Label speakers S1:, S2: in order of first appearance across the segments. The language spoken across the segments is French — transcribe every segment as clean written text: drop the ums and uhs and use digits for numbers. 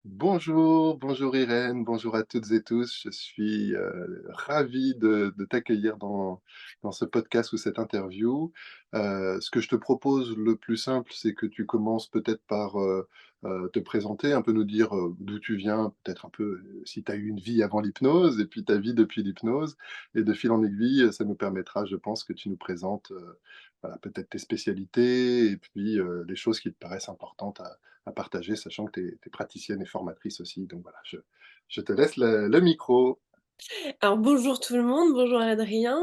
S1: Bonjour, bonjour Irène, bonjour à toutes et tous. Je suis ravi de t'accueillir dans ce podcast ou cette interview. Ce que je te propose le plus simple, c'est que tu commences peut-être par te présenter, un peu nous dire d'où tu viens, peut-être un peu si tu as eu une vie avant l'hypnose et puis ta vie depuis l'hypnose. Et de fil en aiguille, ça nous permettra, je pense, que tu nous présentes voilà, peut-être tes spécialités et puis les choses qui te paraissent importantes à partager, sachant que tu es praticienne et formatrice aussi. Donc voilà, je te laisse le micro.
S2: Alors bonjour tout le monde, bonjour Adrien.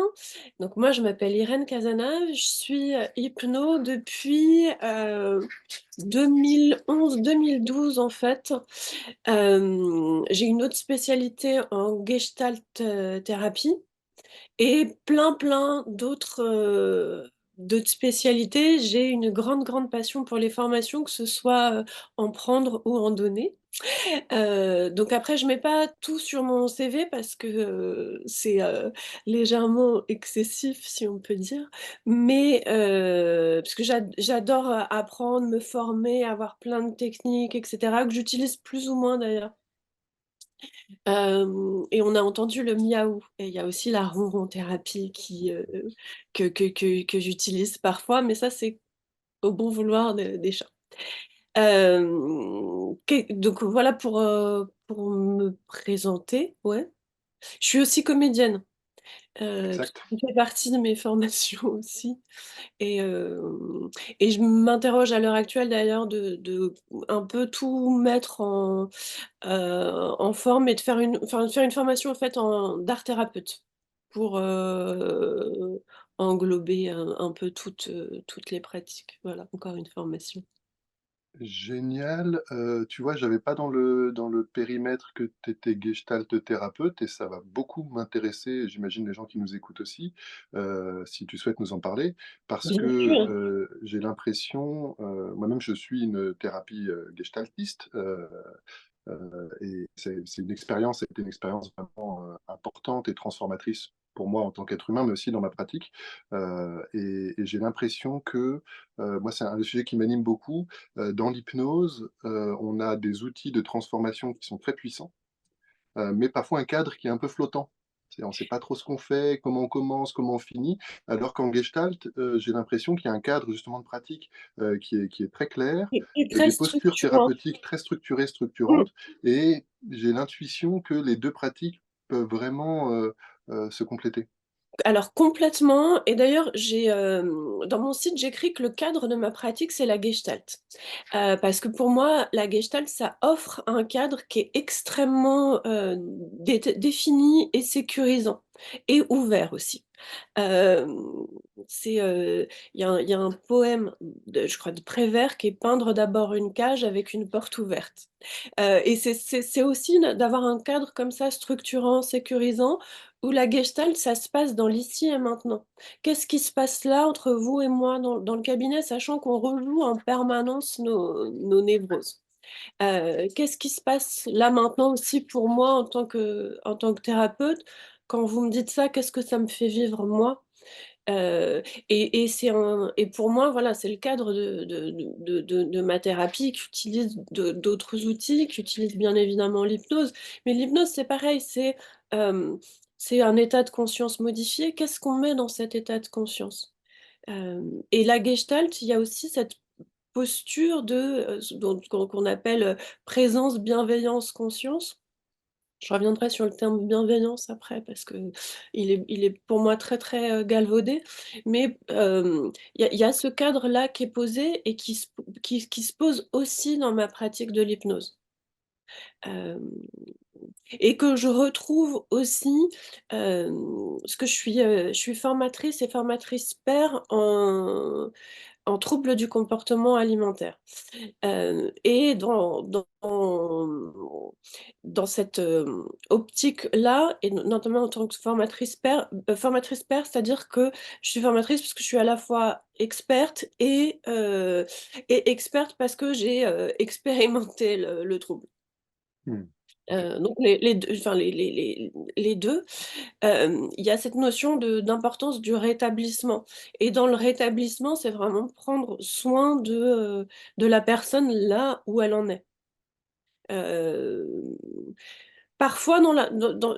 S2: Donc moi je m'appelle Irène Casanave, je suis, hypno depuis, 2011-2012 en fait. J'ai une autre spécialité en gestalt, thérapie et plein d'autres, d'autres spécialités. J'ai une grande passion pour les formations, que ce soit, en prendre ou en donner. Donc après je mets pas tout sur mon CV parce que, c'est, légèrement excessif si on peut dire. Mais, parce que j'adore, apprendre, me former, avoir plein de techniques et cetera, que j'utilise plus ou moins d'ailleurs. Et on a entendu le miaou et il y a aussi la ronron thérapie qui, que j'utilise parfois, mais ça c'est au bon vouloir de des chats. Qu'est donc voilà pour me présenter, ouais. Je suis aussi comédienne, parce
S1: Exact.
S2: que ça fait partie de mes formations aussi et hem et je m'interroge à l'heure actuelle d'ailleurs de un peu tout mettre en forme et de faire de faire une formation en fait en d'art thérapeute pour, englober un peu toutes les pratiques. Voilà, encore une formation.
S1: Génial. Tu vois, j'avais pas dans le périmètre que tu étais gestalt thérapeute et ça va beaucoup m'intéresser, et j'imagine les gens qui nous écoutent aussi, si tu souhaites nous en parler. Parce
S2: Bien
S1: que,
S2: sûr.
S1: j'ai l'impression, moi-même je suis une thérapie, gestaltiste, et c'est une expérience, ça a été une expérience vraiment, importante et transformatrice pour moi en tant qu'être humain, mais aussi dans ma pratique. Et j'ai l'impression que, moi c'est un sujet qui m'anime beaucoup, dans l'hypnose, on a des outils de transformation qui sont très puissants, mais parfois un cadre qui est un peu flottant. C'est on ne sait pas trop ce qu'on fait, comment on commence, comment on finit. Alors qu'en gestalt, j'ai l'impression qu'il y a un cadre justement de pratique, qui est très clair,
S2: Et très
S1: des postures
S2: structurant.
S1: thérapeutiques très structurées,
S2: Mmh.
S1: structurantes, et j'ai l'intuition que les 2 pratiques peuvent vraiment, se compléter.
S2: Alors complètement et d'ailleurs dans mon site, j'écris que le cadre de ma pratique, c'est la gestalt. Parce que pour moi, la gestalt, ça offre un cadre qui est extrêmement, défini et sécurisant et ouvert aussi. Hem, c'est, il y a un poème de je crois de Prévert qui est: «Peindre d'abord une cage avec une porte ouverte». Et c'est aussi d'avoir un cadre comme ça structurant, sécurisant, où la gestalt, ça se passe dans l'ici et maintenant. Qu'est-ce qui se passe là entre vous et moi dans le cabinet, sachant qu'on rejoue en permanence nos névroses? Qu'est-ce qui se passe là maintenant aussi pour moi en tant que thérapeute? Quand vous me dites ça, qu'est-ce que ça me fait vivre moi? Et pour moi, voilà, c'est le cadre de ma thérapie qui utilise d'autres outils, qui utilise bien évidemment l'hypnose. Mais l'hypnose, c'est pareil, hem, c'est un état de conscience modifié. Qu'est-ce qu'on met dans cet état de conscience? Et la gestalt, il y a aussi cette posture de, ce dont qu'on appelle, présence, bienveillance, conscience. Je reviendrai sur le terme bienveillance après parce qu'il est pour moi très, galvaudé. Mais, il y a ce cadre-là qui est posé et qui se pose aussi dans ma pratique de l'hypnose. Hem Et que je retrouve aussi, parce que je suis formatrice et formatrice pair en troubles du comportement alimentaire. Et dans cette, optique-là et notamment en tant que formatrice pair, c'est-à-dire que je suis formatrice parce que je suis à la fois experte et experte parce que j'ai, expérimenté le trouble.
S1: Mmh. OK.
S2: Donc les 2 enfin les 2. Il y a cette notion d'importance du rétablissement et dans le rétablissement, c'est vraiment prendre soin de la personne là où elle en est. Hem, Parfois dans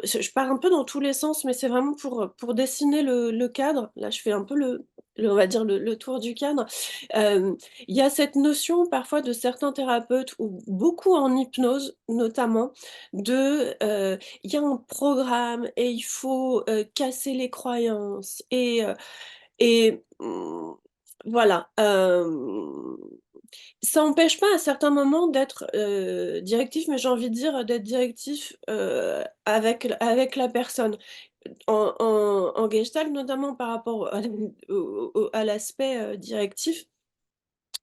S2: je pars un peu dans tous les sens, mais c'est vraiment pour dessiner le cadre. Là, je fais un peu on va dire le tour du cadre. Il y a cette notion parfois de certains thérapeutes ou beaucoup en hypnose notamment il y a un programme et il faut, casser les croyances et voilà, ça empêche pas à certains moments d'être, directif, mais j'ai envie de dire, d'être directif, avec la personne. En gestalt, notamment par rapport à l'aspect, directif,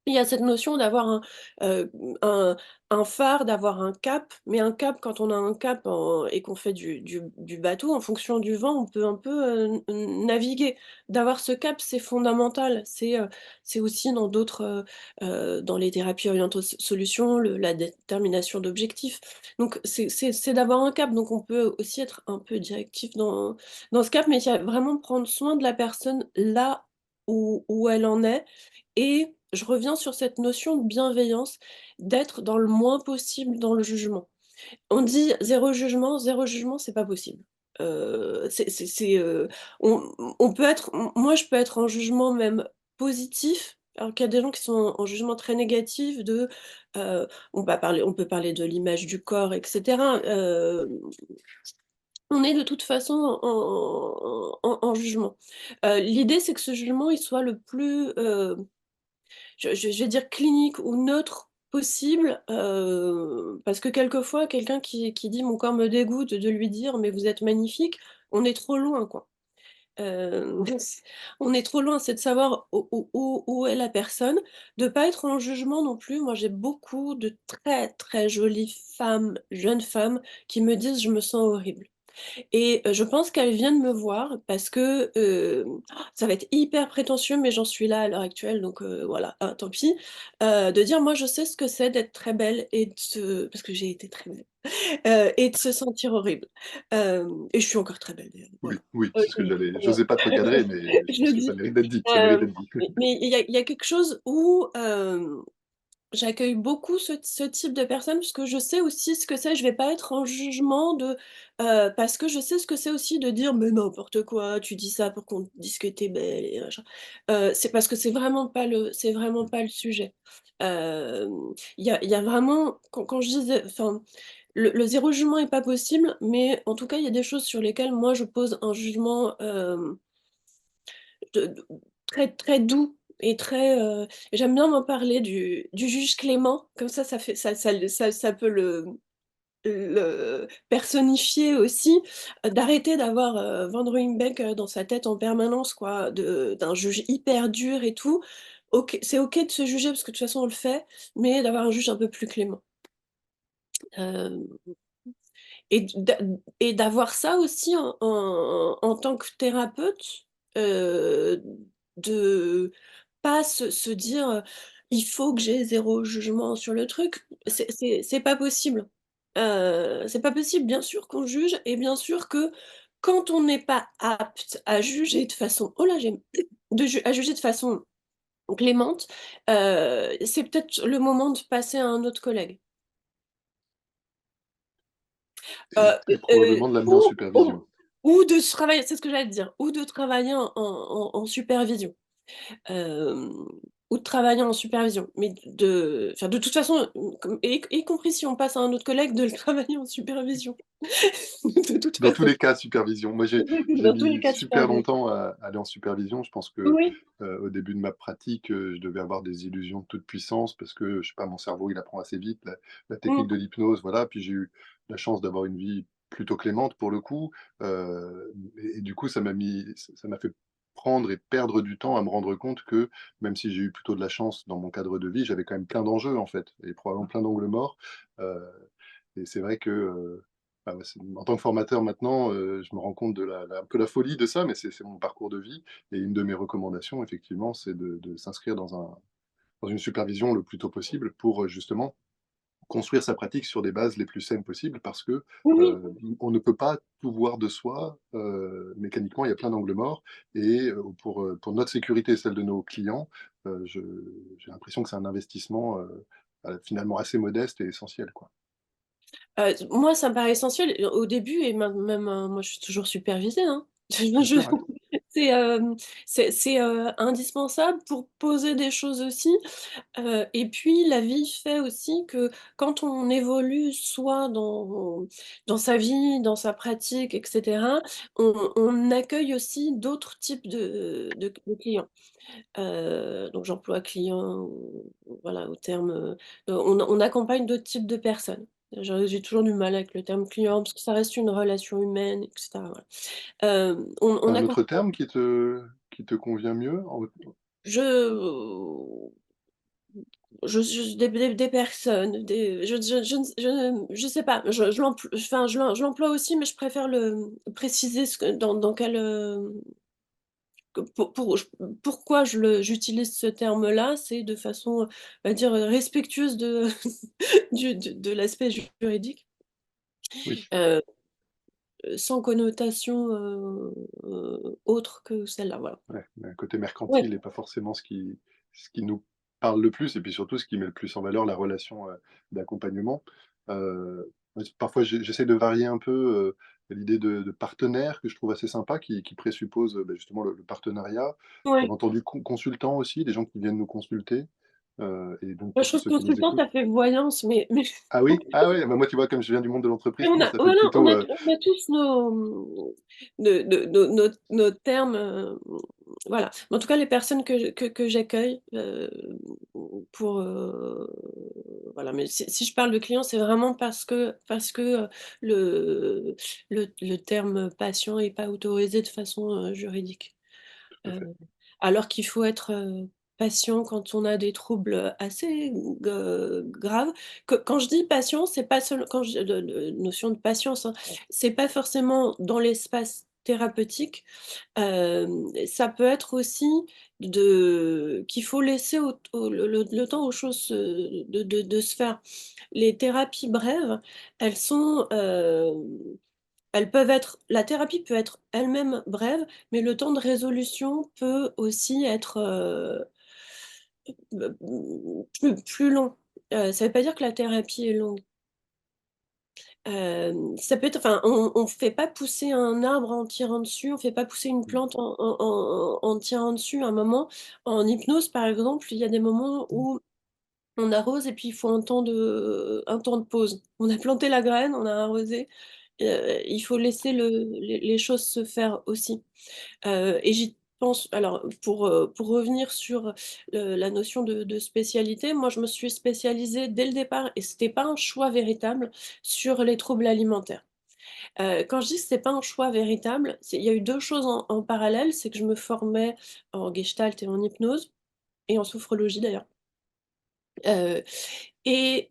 S2: il y a cette notion d'avoir heu, un un phare, d'avoir un cap, mais un cap, quand on a un cap et qu'on fait du bateau, en fonction du vent, on peut un peu, naviguer. D'avoir ce cap, c'est fondamental. C'est aussi dans d'autres, dans les thérapies orientaux solutions, la détermination d'objectifs. Donc c'est d'avoir un cap, donc on peut aussi être un peu directif dans ce cap, mais il y a vraiment prendre soin de la personne là où elle en est et je reviens sur cette notion de bienveillance, d'être dans le moins possible dans le jugement. On dit: zéro jugement, c'est pas possible. On peut être moi, je peux être en jugement même positif, alors qu'il y a des gens qui sont en jugement très négatif heu, on peut parler de l'image du corps et cetera. On est de toute façon en jugement. L'idée, c'est que ce jugement, il soit le plus, je vais dire clinique ou neutre possible, parce que quelquefois quelqu'un qui dit: «Mon corps me dégoûte», de lui dire: «Mais vous êtes magnifique», on est trop loin, quoi. On est trop loin, c'est de savoir où est la personne, de pas être en jugement non plus. Moi, j'ai beaucoup de très, très jolies femmes, jeunes femmes, qui me disent: «Je me sens horrible». Et je pense qu'elles viennent me voir parce que, ça va être hyper prétentieux, mais j'en suis là à l'heure actuelle, donc voilà, hein, tant pis. De dire: «Moi, je sais ce que c'est d'être très belle et de se» parce que j'ai été très belle, et de se sentir horrible. Et je suis encore très belle d'ailleurs,
S1: Oui,
S2: voilà.
S1: oui,
S2: Heu,
S1: c'est ce que j'allais
S2: heu,
S1: j'osais pas te recadrer, mais je
S2: je
S1: pense
S2: le
S1: que ça
S2: dis.
S1: mérite d'être dit, ça mérite
S2: Hem,
S1: d'être dit.
S2: mais il y a quelque chose où, j'accueille beaucoup ce type de personnes parce que je sais aussi ce que c'est. Je vais pas être en jugement parce que je sais ce que c'est aussi de dire: «Mais n'importe quoi, tu dis ça pour qu'on te dise que tu es belle et machin». C'est parce que c'est vraiment pas le sujet. Il y a vraiment quand je disais enfin, le zéro jugement est pas possible, mais en tout cas, il y a des choses sur lesquelles moi je pose un jugement, de très, très doux et très, j'aime bien m'en parler du juge Clément, comme ça fait ça peut le personnifier aussi, d'arrêter d'avoir, Van Ruymbeck, dans sa tête en permanence quoi, d'un juge hyper dur et tout. OK, c'est OK de se juger parce que de toute façon on le fait, mais d'avoir un juge un peu plus clément. Hem et d'avoir ça aussi en tant que thérapeute, heu, de pas se dire, «Il faut que j'ai zéro jugement sur le truc». C'est pas possible. C'est pas possible. Bien sûr qu'on juge et bien sûr que quand on n'est pas apte à juger de façon oh là, j'ai à juger de façon clémente, c'est peut-être le moment de passer à un autre collègue.
S1: Et probablement de l'amener en supervision.
S2: Ou de se travailler c'est ce que j'allais te dire, ou de travailler en supervision. Hem, ou de travailler en supervision, mais enfin de toute façon, comme y compris si on passe à un autre collègue, de le travailler en supervision. De toute
S1: Dans tous
S2: façon.
S1: les cas, supervision. Moi, j'ai
S2: Dans tous les
S1: mis
S2: cas,
S1: super
S2: supervision.
S1: longtemps à aller en supervision. Je pense que,
S2: Oui.
S1: au début de ma pratique, je devais avoir des illusions de toute puissance parce que, je sais pas, mon cerveau, il apprend assez vite la technique
S2: Mmh.
S1: de l'hypnose, voilà. Puis j'ai eu la chance d'avoir une vie plutôt clémente pour le coup, et du coup, ça m'a fait prendre et perdre du temps à me rendre compte que, même si j'ai eu plutôt de la chance dans mon cadre de vie, j'avais quand même plein d'enjeux, en fait, et probablement plein d'angles morts, heu et c'est vrai que, bah, ouais, en tant que formateur maintenant, je me rends compte de un peu la folie de ça, mais c'est mon parcours de vie, et une de mes recommandations effectivement, c'est de s'inscrire dans une supervision le plus tôt possible pour, justement construire sa pratique sur des bases les plus saines possibles parce que,
S2: Oui,
S1: on ne peut pas tout voir de soi, mécaniquement, il y a plein d'angles morts, et pour notre sécurité et celle de nos clients, je j'ai l'impression que c'est un investissement, finalement assez modeste et essentiel, quoi.
S2: Moi, ça me paraît essentiel, au début et même, moi, je suis toujours supervisée, hein.
S1: Bien
S2: Je
S1: sûr, ouais.
S2: c'est, c'est indispensable pour poser des choses aussi, et puis la vie fait aussi que quand on évolue soit dans sa vie, dans sa pratique et cetera, on accueille aussi d'autres types de clients. Donc j'emploie client, voilà, au terme, on accompagne d'autres types de personnes. J'ai toujours du mal avec le terme client parce que ça reste une relation humaine et cetera, voilà.
S1: Tu
S2: On
S1: un autre
S2: accompagne
S1: terme qui te convient mieux en
S2: je je des personnes, je sais pas, je l'emploie aussi, mais je préfère le préciser ce que dans quel, que pourquoi j'utilise ce terme-là, c'est de façon, on va dire, respectueuse de de l'aspect juridique,
S1: oui.
S2: heu, sans connotation, autre que celle-là, voilà.
S1: Ouais, mais un côté
S2: Ouais,
S1: mercantile et pas forcément ce qui nous parle le plus et puis surtout ce qui met le plus en valeur la relation, d'accompagnement. Ouais, parfois j'essaie de varier un peu, l'idée de partenaire que je trouve assez sympa qui présuppose, bah, justement le partenariat. J'avais
S2: ouais.
S1: entendu consultant aussi, des gens qui viennent nous consulter, et donc
S2: Moi, je
S1: pour
S2: trouve
S1: ceux qui nous
S2: consultant,
S1: écoutent.
S2: ça fait voyance, mais
S1: Ah oui? Ah ouais, bah, moi tu vois comme je viens du monde de
S2: mais
S1: l'entreprise,
S2: on
S1: pour moi
S2: a
S1: ça fait
S2: voilà,
S1: plutôt,
S2: on a tous nos, nos termes, voilà. Mais en tout cas, les personnes que j'accueille, pour, voilà, mais si je parle de clients, c'est vraiment parce que, le terme patient est pas autorisé de façon, juridique.
S1: tout à
S2: Heu,
S1: fait.
S2: alors qu'il faut être, patient quand on a des troubles, assez graves. Quand je dis patient, c'est pas seul quand je de notion de patience, hein, c'est pas forcément dans l'espace thérapeutique, ça peut être aussi qu'il faut laisser le temps aux choses de se faire. Les thérapies brèves, elles sont, elles peuvent être la thérapie peut être elle-même brève, mais le temps de résolution peut aussi être, plus long. Ça veut pas dire que la thérapie est longue. Ça peut être enfin, on fait pas pousser un arbre en tirant dessus, on fait pas pousser une
S1: Mmh.
S2: plante en tirant dessus. À un moment, en hypnose, par exemple, il y a des moments où on arrose et puis il faut un temps de pause. On a planté la graine, on a arrosé, il faut laisser les choses se faire aussi. Et j'y pense alors pour revenir sur, la notion de spécialité, moi je me suis spécialisée dès le départ et c'était pas un choix véritable sur les troubles alimentaires. Quand je dis que c'est pas un choix véritable, c'est il y a eu 2 choses en parallèle, c'est que je me formais en gestalt et en hypnose et en sophrologie d'ailleurs. Heu et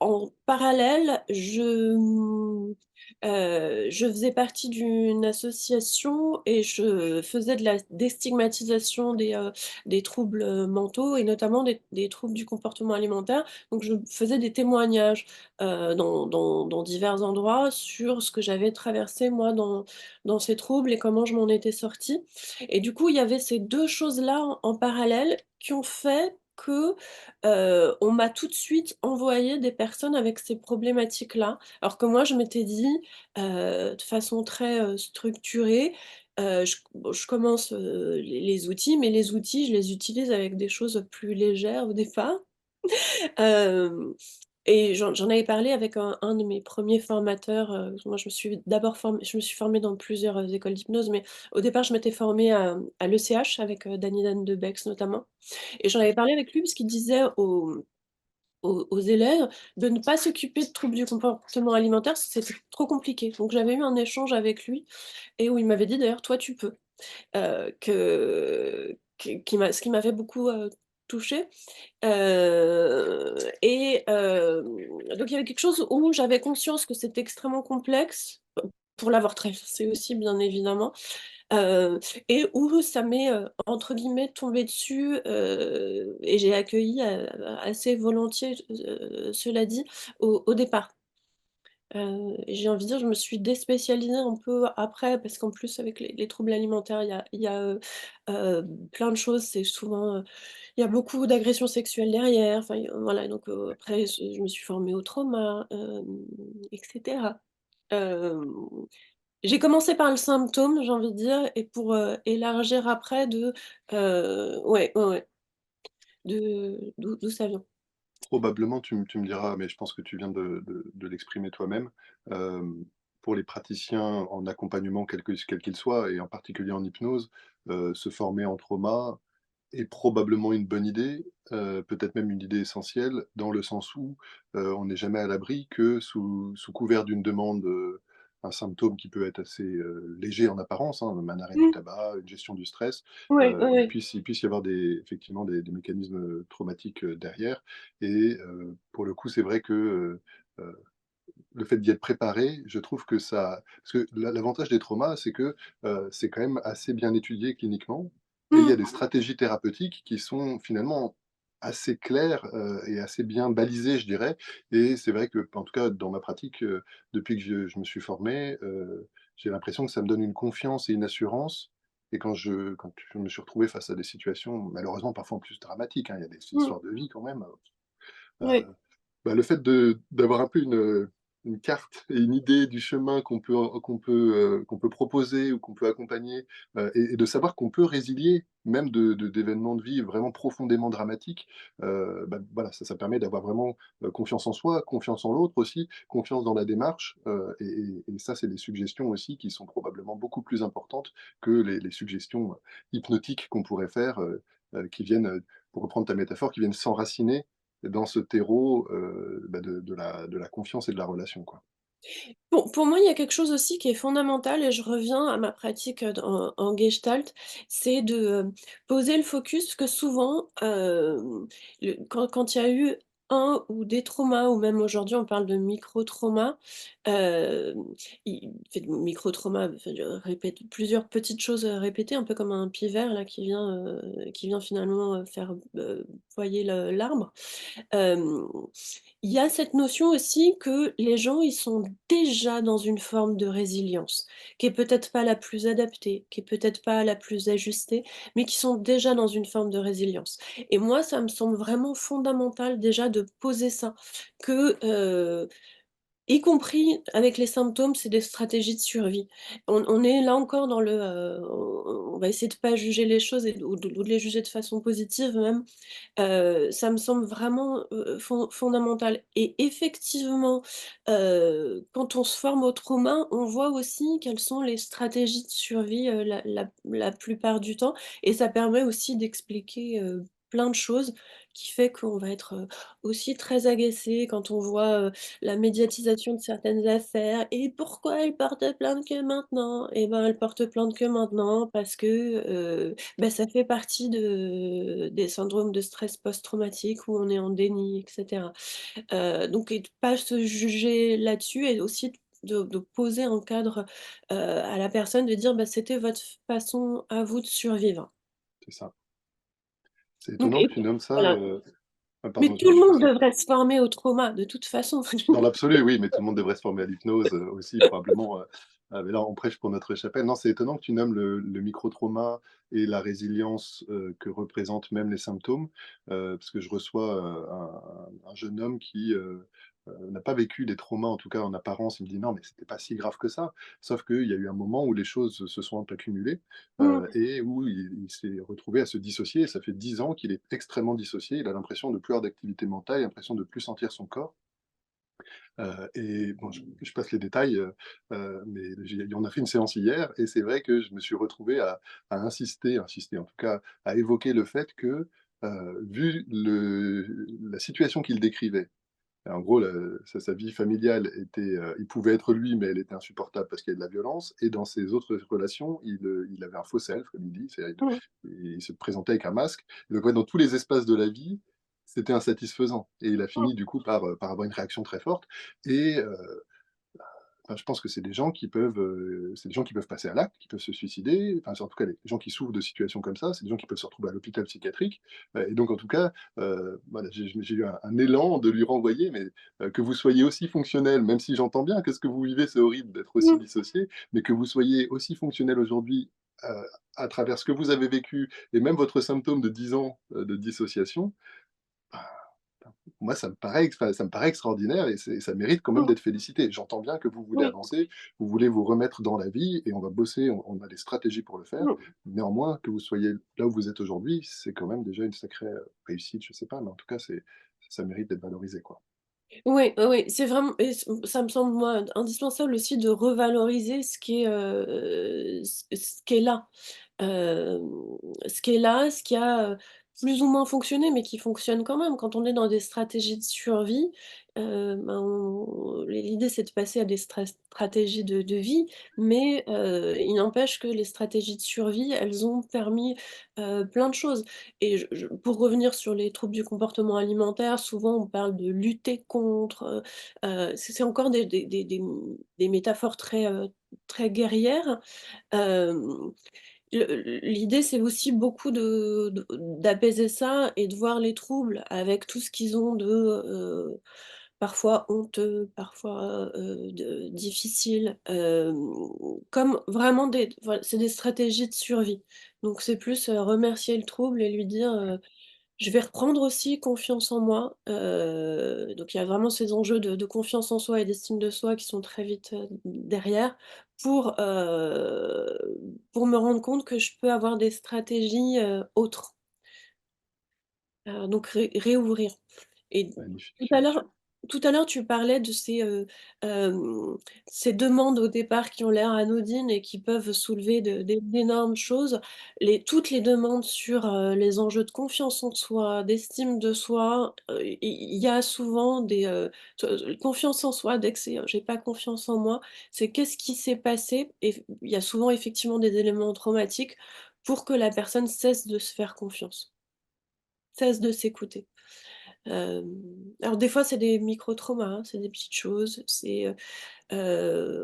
S2: en parallèle, je faisais partie d'une association et je faisais de la déstigmatisation des troubles, mentaux et notamment des troubles du comportement alimentaire. Donc je faisais des témoignages, dans divers endroits sur ce que j'avais traversé moi dans ces troubles et comment je m'en étais sortie. Et du coup, il y avait ces 2 choses-là en parallèle qui ont fait que on m'a tout de suite envoyé des personnes avec ces problématiques-là. Alors que moi, je m'étais dit, de façon très, structurée, je commence, les outils, mais les outils, je les utilise avec des choses plus légères au départ. Hem et j'en avais parlé avec un de mes premiers formateurs, moi je me suis formée dans plusieurs, écoles d'hypnose, mais au départ, je m'étais formée à l'ECH avec, Dany Dan de Bex notamment et j'en avais parlé avec lui parce qu'il disait aux élèves de ne pas s'occuper de troubles du comportement alimentaire parce que c'était trop compliqué. Donc j'avais eu un échange avec lui et où il m'avait dit d'ailleurs: «Toi tu peux», ce qui m'avait beaucoup, touchée. Et donc il y avait quelque chose où j'avais conscience que c'était extrêmement complexe, pour l'avoir traversé aussi bien évidemment, heu et où ça m'est, entre guillemets «tombé dessus», et j'ai accueilli, assez volontiers, cela dit, au départ. Et j'ai envie de dire, je me suis déspécialisée un peu après parce qu'en plus avec les troubles alimentaires, plein de choses. C'est souvent, il y a beaucoup d'agressions sexuelles derrière, enfin, voilà, donc après je me suis formée au trauma, et cetera. Hem, j'ai commencé par le symptôme, j'ai envie de dire, et pour, élargir après ouais, ouais, ouais, d'où ça vient.
S1: Probablement, tu me diras, mais je pense que tu viens de l'exprimer toi-même. Pour les praticiens en accompagnement, quel qu'il soit, et en particulier en hypnose, se former en trauma est probablement une bonne idée, peut-être même une idée essentielle, dans le sens où, on n'est jamais à l'abri que sous couvert d'une demande, un symptôme qui peut être assez, léger en apparence, hein, un arrêt du
S2: Mmh.
S1: tabac, une gestion du stress,
S2: Ouais, ouais, ouais.
S1: il puisse y avoir effectivement des mécanismes, traumatiques, derrière, et pour le coup, c'est vrai que, le fait d'y être préparé, je trouve que ça, parce que l'avantage des traumas, c'est que, c'est quand même assez bien étudié cliniquement, et il y a des
S2: Mmh.
S1: stratégies thérapeutiques qui sont finalement assez claires, et assez bien balisées, je dirais, et c'est vrai que, en tout cas dans ma pratique, depuis que je me suis formé, j'ai l'impression que ça me donne une confiance et une assurance, et quand je me suis retrouvé face à des situations malheureusement parfois en plus dramatiques, hein, il y a des
S2: Mmh.
S1: histoires de vie quand même,
S2: Ouais.
S1: bah, le fait d'avoir un peu une carte et une idée du chemin qu'on peut proposer ou qu'on peut accompagner, et de savoir qu'on peut résilier même d'événements de vie vraiment profondément dramatiques, bah, voilà, ça permet d'avoir vraiment, confiance en soi, confiance en l'autre aussi, confiance dans la démarche, et ça, c'est des suggestions aussi qui sont probablement beaucoup plus importantes que les suggestions, hypnotiques qu'on pourrait faire, qui viennent, pour reprendre ta métaphore, qui viennent s'enraciner dans ce terreau, bah, de la confiance et de la relation, quoi.
S2: Pour moi, il y a quelque chose aussi qui est fondamental et je reviens à ma pratique, en gestalt, c'est de, poser le focus parce que souvent, quand il y a eu un ou des traumas ou même aujourd'hui on parle de micro-traumas, hem, i fait micro-traumas, enfin je répète plusieurs petites choses, répétées un peu comme un pivert là qui vient finalement, faire, poyer l'arbre. Hem, il y a cette notion aussi que les gens, ils sont déjà dans une forme de résilience, qui est peut-être pas la plus adaptée, qui est peut-être pas la plus ajustée, mais qui sont déjà dans une forme de résilience. Et moi, ça me semble vraiment fondamental déjà de poser ça, que, y compris avec les symptômes, c'est des stratégies de survie. On est là encore dans on va essayer de pas juger les choses ou de les juger de façon positive même. Ça me semble vraiment, fondamental et effectivement, quand on se forme au trauma, on voit aussi quelles sont les stratégies de survie, la plupart du temps et ça permet aussi d'expliquer, plein de choses qui fait qu'on va être, aussi très agacé quand on voit, la médiatisation de certaines affaires. «Et pourquoi elle porte plainte que maintenant?» Et ben, elle porte plainte que maintenant parce que, bah, ça fait partie des syndromes de stress post-traumatique où on est en déni et cetera. Donc et de pas se juger là-dessus et aussi de poser un cadre, à la personne, de dire: «Bah, c'était votre façon à vous de survivre».
S1: C'est ça. C'est
S2: Donc
S1: étonnant que
S2: et
S1: tu nommes ça,
S2: voilà.
S1: ah
S2: Mais
S1: pardon,
S2: tout le
S1: je
S2: monde
S1: pensais.
S2: devrait se former au trauma de toute façon.
S1: Dans l'absolu, oui, mais tout le monde devrait se former à l'hypnose, aussi probablement, mais là on prêche pour notre chapelle. Non, c'est étonnant que tu nommes le micro-trauma et la résilience, que représentent même les symptômes, parce que je reçois, un jeune homme qui, n'a pas vécu des traumas, en tout cas en apparence. Il me dit: «Non, mais c'était pas si grave que ça». Sauf qu'il y a eu un moment où les choses se sont accumulées,
S2: Mmh.
S1: et où il s'est retrouvé à se dissocier, et ça fait 10 ans qu'il est extrêmement dissocié. Il a l'impression de plus avoir d'activité mentale, l'impression de plus sentir son corps. Et bon, je passe les détails, mais on a fait une séance hier, et c'est vrai que je me suis retrouvé à insister en tout cas, à évoquer le fait que, vu la situation qu'il décrivait, en gros, sa vie familiale était, il pouvait être lui, mais elle était insupportable parce qu'il y a de la violence, et dans ses autres relations, il avait un faux self, comme il dit, c'est-à-dire
S2: Mmh.
S1: il se présentait avec un masque. Donc ouais, dans tous les espaces de la vie, c'était insatisfaisant, et il a fini du coup par avoir une réaction très forte, et enfin, je pense que c'est des gens qui peuvent passer à l'acte, qui peuvent se suicider. Enfin, c'est en tout cas les gens qui souffrent de situations comme ça, c'est des gens qui peuvent se retrouver à l'hôpital psychiatrique. Et donc en tout cas, voilà, j'ai eu un élan de lui renvoyer, mais que vous soyez aussi fonctionnel, même si j'entends bien que ce que vous vivez, c'est horrible d'être aussi
S2: Mmh.
S1: dissocié, mais que vous soyez aussi fonctionnel aujourd'hui, heu, à travers ce que vous avez vécu et même votre symptôme de 10 ans, de dissociation, moi, ça me paraît extraordinaire et ça mérite quand même
S2: Mmh.
S1: d'être félicité. J'entends bien que vous voulez
S2: Oui.
S1: avancer, vous voulez vous remettre dans la vie et on va bosser, on a des stratégies pour le faire.
S2: Mmh.
S1: Néanmoins, que vous soyez là où vous êtes aujourd'hui, c'est quand même déjà une sacrée, réussite, je sais pas, mais en tout cas, ça mérite d'être valorisé, quoi.
S2: Oui, oui, oui, c'est vraiment et ça me semble, moi, indispensable aussi de revaloriser ce qui est là. Hem, ce qui est là, ce qui a, plus ou moins fonctionné, mais qui fonctionne quand même. Quand on est dans des stratégies de survie, ben, on l'idée, c'est de passer à des stratégies de vie, mais il n'empêche que les stratégies de survie, elles ont permis, plein de choses et je pour revenir sur les troubles du comportement alimentaire, souvent on parle de lutter contre, c'est encore des métaphores très, très guerrières. Hem L'idée, c'est aussi beaucoup d'apaiser ça et de voir les troubles avec tout ce qu'ils ont de, parfois honteux, parfois, de difficile, comme vraiment voilà, c'est des stratégies de survie. Donc c'est plus, remercier le trouble et lui dire, je vais reprendre aussi confiance en moi, donc il y a vraiment ces enjeux de confiance en soi et d'estime de soi qui sont très vite, derrière pour me rendre compte que je peux avoir des stratégies, autres, donc réouvrir et tout
S1: Magnifique.
S2: à l'heure tout à l'heure, tu parlais de ces demandes au départ qui ont l'air anodines et qui peuvent soulever d'énormes choses. Toutes les demandes sur, les enjeux de confiance en soi, d'estime de soi, il y a souvent confiance en soi, dès que c'est, «J'ai pas confiance en moi», c'est qu'est-ce qui s'est passé? Et il y a souvent effectivement des éléments traumatiques pour que la personne cesse de se faire confiance, cesse de s'écouter. Alors des fois c'est des micro-traumas, hein, c'est des petites choses, c'est, la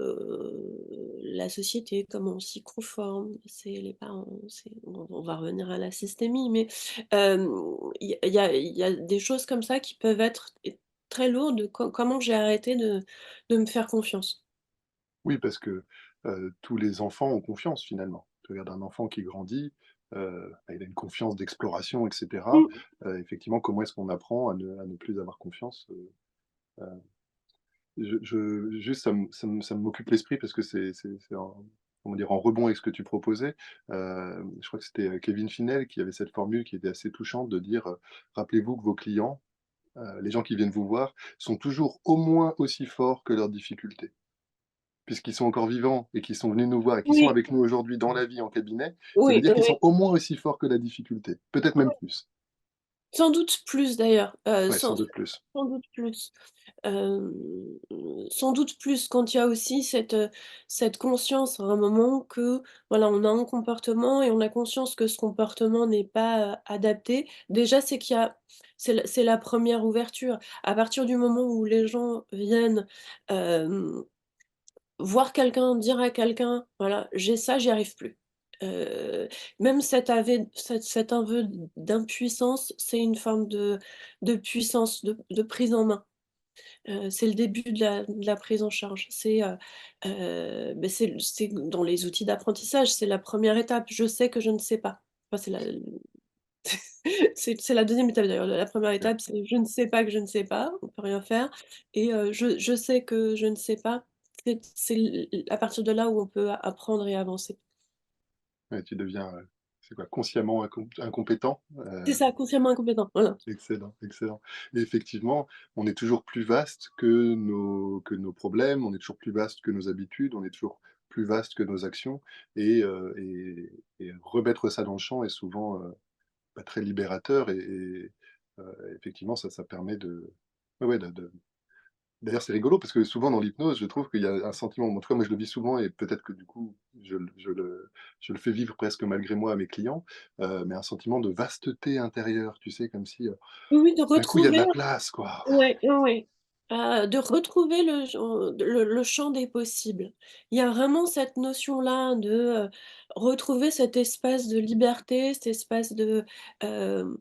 S2: société, comment on s'y conforme, c'est les parents, c'est on va revenir à la systémie, mais, hem, il y a des choses comme ça qui peuvent être très lourdes. Comment j'ai arrêté de me faire confiance?
S1: Oui, parce que, tous les enfants ont confiance finalement. Tu regardes un enfant qui grandit, bah, il a une confiance d'exploration et cetera.
S2: Mmh.
S1: Effectivement, comment est-ce qu'on apprend à ne plus avoir confiance, heu je juste ça m'occupe l'esprit parce que c'est en comment dire? En rebond avec ce que tu proposais. Je crois que c'était, Kevin Finel qui avait cette formule qui était assez touchante de dire, «Rappelez-vous que vos clients, les gens qui viennent vous voir, sont toujours au moins aussi forts que leurs difficultés. Puisqu'ils sont encore vivants et qu'ils sont venus nous voir et qu'ils sont
S2: Oui,
S1: avec nous aujourd'hui dans la vie en cabinet, ça veut
S2: oui,
S1: dire qu'ils
S2: oui.
S1: sont au moins aussi forts que la difficulté, peut-être même plus».
S2: Sans doute plus d'ailleurs,
S1: Ouais, sans doute plus.
S2: sans doute plus. Hem, sans doute plus quand il y a aussi cette conscience à un moment que, voilà, on a un comportement et on a conscience que ce comportement n'est pas, adapté. Déjà, c'est qu'il y a c'est la première ouverture. À partir du moment où les gens viennent, hem voir quelqu'un, dire à quelqu'un: «Voilà, j'ai ça, j'y arrive plus». Heu, Même cet aveu d'impuissance, c'est une forme de puissance, de prise en main. C'est le début de la prise en charge. C'est dans les outils d'apprentissage, c'est la première étape. Je sais que je ne sais pas. Enfin, c'est la deuxième étape d'ailleurs. La première
S1: Ouais,
S2: étape, c'est: «Je ne sais pas que je ne sais pas», on peut rien faire et je sais que je ne sais pas. C'est à partir de là où on peut apprendre et avancer.
S1: ouais, tu deviens, c'est quoi? Consciemment incompétent?
S2: C'est ça, consciemment incompétent, voilà.
S1: Excellent, excellent. Et effectivement, on est toujours plus vaste que nos problèmes, on est toujours plus vaste que nos habitudes, on est toujours plus vaste que nos actions et remettre ça dans le champ est souvent, bah, très libérateur effectivement ça permet de ouais, ouais, de d'ailleurs, c'est rigolo parce que souvent dans l'hypnose, je trouve qu'il y a un sentiment, en tout cas moi je le vis souvent et peut-être que du coup je le fais vivre presque malgré moi à mes clients, mais un sentiment de vasteté intérieure, tu sais? Comme si,
S2: Oui, oui, de
S1: d'un coup il y a de
S2: retrouver
S1: la place quoi.
S2: ouais, ouais, ouais. De retrouver le champ des possibles. Il y a vraiment cette notion-là de, retrouver cet espace de liberté, cet espace hem,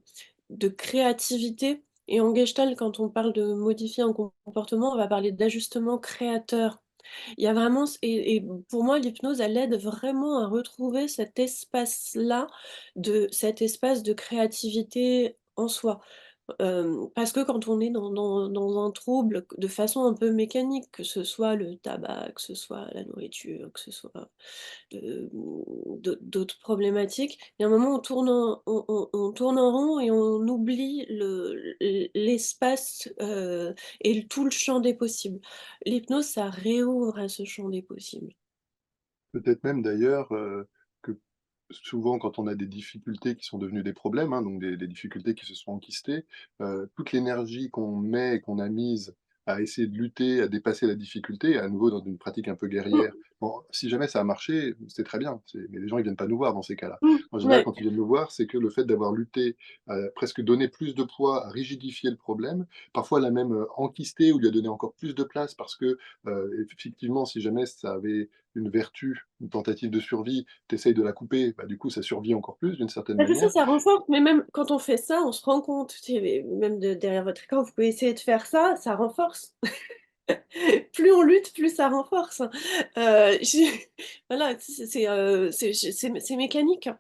S2: de créativité et en gestalt, quand on parle de modifier un comportement, on va parler d'ajustement créateur. Il y a vraiment pour moi, l'hypnose, elle aide vraiment à retrouver cet espace-là, cet espace de créativité en soi. Parce que quand on est dans un trouble de façon un peu mécanique, que ce soit le tabac, que ce soit la nourriture, que ce soit, d'autres problématiques, il y a un moment où on tourne en rond et on oublie l'espace, tout le champ des possibles. L'hypnose, ça réouvre à ce champ des possibles.
S1: Peut-être même d'ailleurs, que souvent quand on a des difficultés qui sont devenues des problèmes, hein, donc des difficultés qui se sont enquistées, toute l'énergie qu'on met et qu'on a mise à essayer de lutter, à dépasser la difficulté, à nouveau dans une pratique un peu
S2: Mmh,
S1: guerrière. Bon, si jamais ça a marché, c'est très bien, mais les gens ils viennent pas nous voir dans ces cas-là.
S2: mmh,
S1: En général,
S2: ouais.
S1: quand ils viennent nous voir, c'est que le fait d'avoir lutté, presque donné plus de poids à rigidifier le problème, parfois l'a même, enquisté ou lui a donné encore plus de place parce que, effectivement, si jamais ça avait une vertu, une tentative de survie, tu essayes de la couper, bah, du coup, ça survit encore plus d'une certaine
S2: Bah, c'est ça,
S1: manière.
S2: ça renforce, mais même quand on fait ça, on se rend compte, tu sais, même derrière votre écran, vous pouvez essayer de faire ça, ça renforce. Plus on lutte, plus ça renforce. J'ai voilà, c'est mécanique, hein.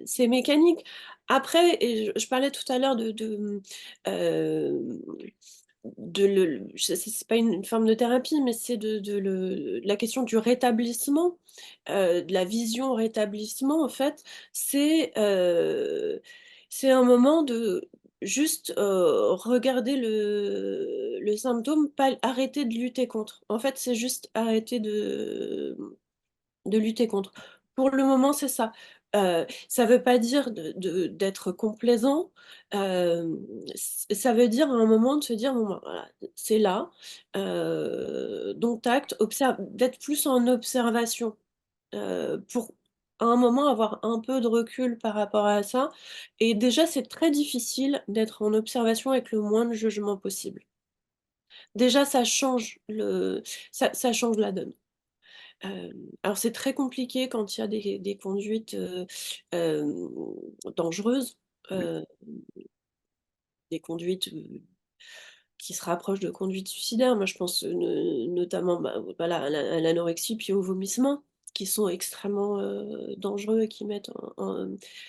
S2: C'est mécanique. Après et je parlais tout à l'heure de le c'est pas une forme de thérapie, mais c'est de la question du rétablissement, de la vision rétablissement, en fait, c'est, heu, c'est un moment de juste, regarder le symptôme, pas arrêter de lutter contre. En fait, c'est juste arrêter de lutter contre. Pour le moment, c'est ça. Ça veut pas dire d'être complaisant, ça veut dire à un moment de se dire: «Bon, ben, voilà, c'est là, donc tu actes», d'être plus en observation, pour à un moment avoir un peu de recul par rapport à ça et déjà, c'est très difficile d'être en observation avec le moins de jugement possible. Déjà, ça change la donne. Alors c'est très compliqué quand il y a des conduites, hem, dangereuses,
S1: Oui,
S2: heu, des conduites, qui se rapprochent de conduites suicidaires. Moi, je pense, notamment, bah, voilà, à l'anorexie puis au vomissement, qui sont extrêmement, dangereux et qui mettent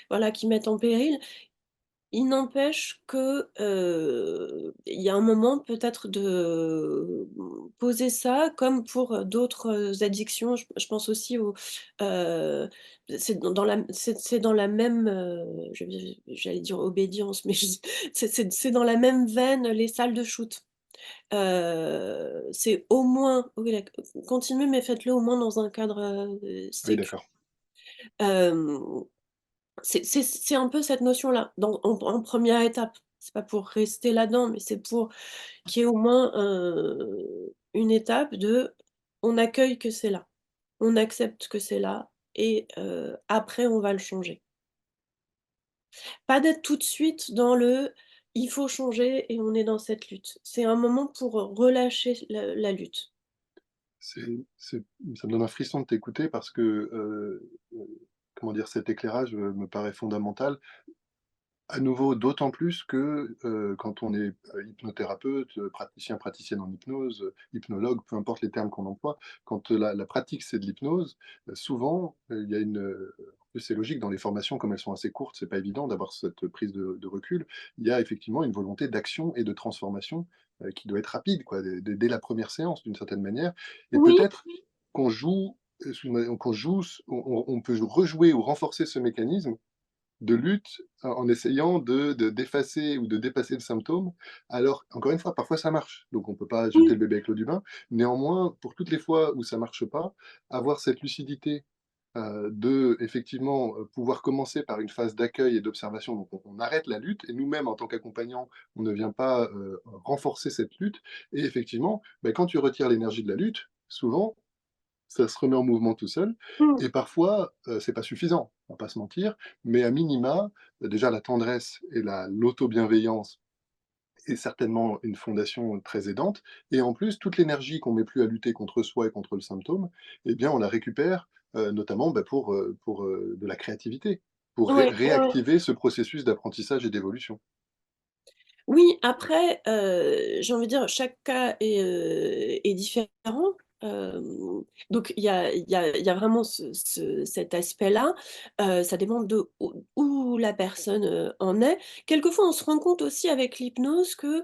S2: voilà, qui mettent en péril. Il n'empêche que, il y a un moment peut-être de, poser ça comme pour, d'autres, addictions. Je pense aussi heu, c'est dans la même, j'allais dire obédience, mais c'est dans la même veine, les salles de shoot. C'est au moins oui, continuez, mais faites-le au moins dans un cadre,
S1: oui,
S2: sécu.
S1: d'accord.
S2: Hem c'est un peu cette notion-là, en 1re étape. C'est pas pour rester là-dedans, mais c'est pour qu'il y ait au moins, une étape de on accueille que c'est là. On accepte que c'est là et après on va le changer. Pas d'être tout de suite dans le: «Il faut changer» et on est dans cette lutte. C'est un moment pour relâcher la lutte.
S1: C'est ça me donne un frisson de t'écouter parce que, comment dire? Cet éclairage, me paraît fondamental. À nouveau, d'autant plus que, quand on est, hypnothérapeute, praticien, praticienne en hypnose, hypnologue, peu importe les termes qu'on emploie, quand, la pratique c'est de l'hypnose, souvent, il y a en plus c'est logique dans les formations comme elles sont assez courtes, c'est pas évident d'avoir cette prise de recul. Il y a effectivement une volonté d'action et de transformation, qui doit être rapide quoi, dès la première séance d'une certaine manière et
S2: Oui,
S1: peut-être qu'on joue, excuse-moi, qu'on joue on peut rejouer ou renforcer ce mécanisme de lutte en essayant d'effacer ou de dépasser le symptôme. Alors, encore une fois, parfois ça marche, donc on peut pas jeter
S2: oui,
S1: le bébé avec l'eau du bain. Néanmoins, pour toutes les fois où ça marche pas, avoir cette lucidité, effectivement, pouvoir commencer par une phase d'accueil et d'observation. Donc on arrête la lutte et nous-mêmes en tant qu'accompagnants, on ne vient pas, renforcer cette lutte et effectivement, bah, quand tu retires l'énergie de la lutte, souvent ça se remet en mouvement tout seul
S2: mmh,
S1: et parfois, c'est pas suffisant, on va pas se mentir, mais à minima, déjà la tendresse et l'auto-bienveillance est certainement une fondation très aidante et en plus, toute l'énergie qu'on met plus à lutter contre soi et contre le symptôme, eh bien, on la récupère, notamment, bah, pour de la créativité, pour
S2: Ouais, ouais.
S1: réactiver ce processus d'apprentissage et d'évolution.
S2: Oui, après, j'ai envie de dire, chaque cas est différent. Donc il y a vraiment cet aspect-là. Ça dépend de où la personne, en est. Quelquefois, on se rend compte aussi avec l'hypnose que,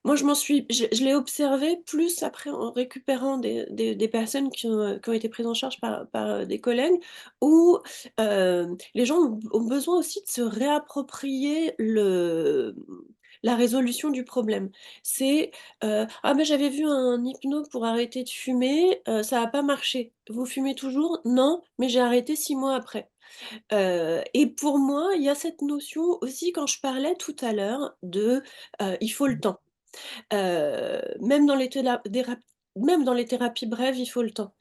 S2: moi je l'ai observé plus après en récupérant des personnes qui ont été prises en charge par des collègues où, les gens ont besoin aussi de se réapproprier la résolution du problème. C'est, «Ah mais j'avais vu un hypno pour arrêter de fumer, ça a pas marché. Vous fumez toujours? Non, mais j'ai arrêté 6 mois après». Et pour moi, il y a cette notion aussi quand je parlais tout à l'heure de, il faut le temps. Même dans les même dans les thérapies brèves, il faut le temps.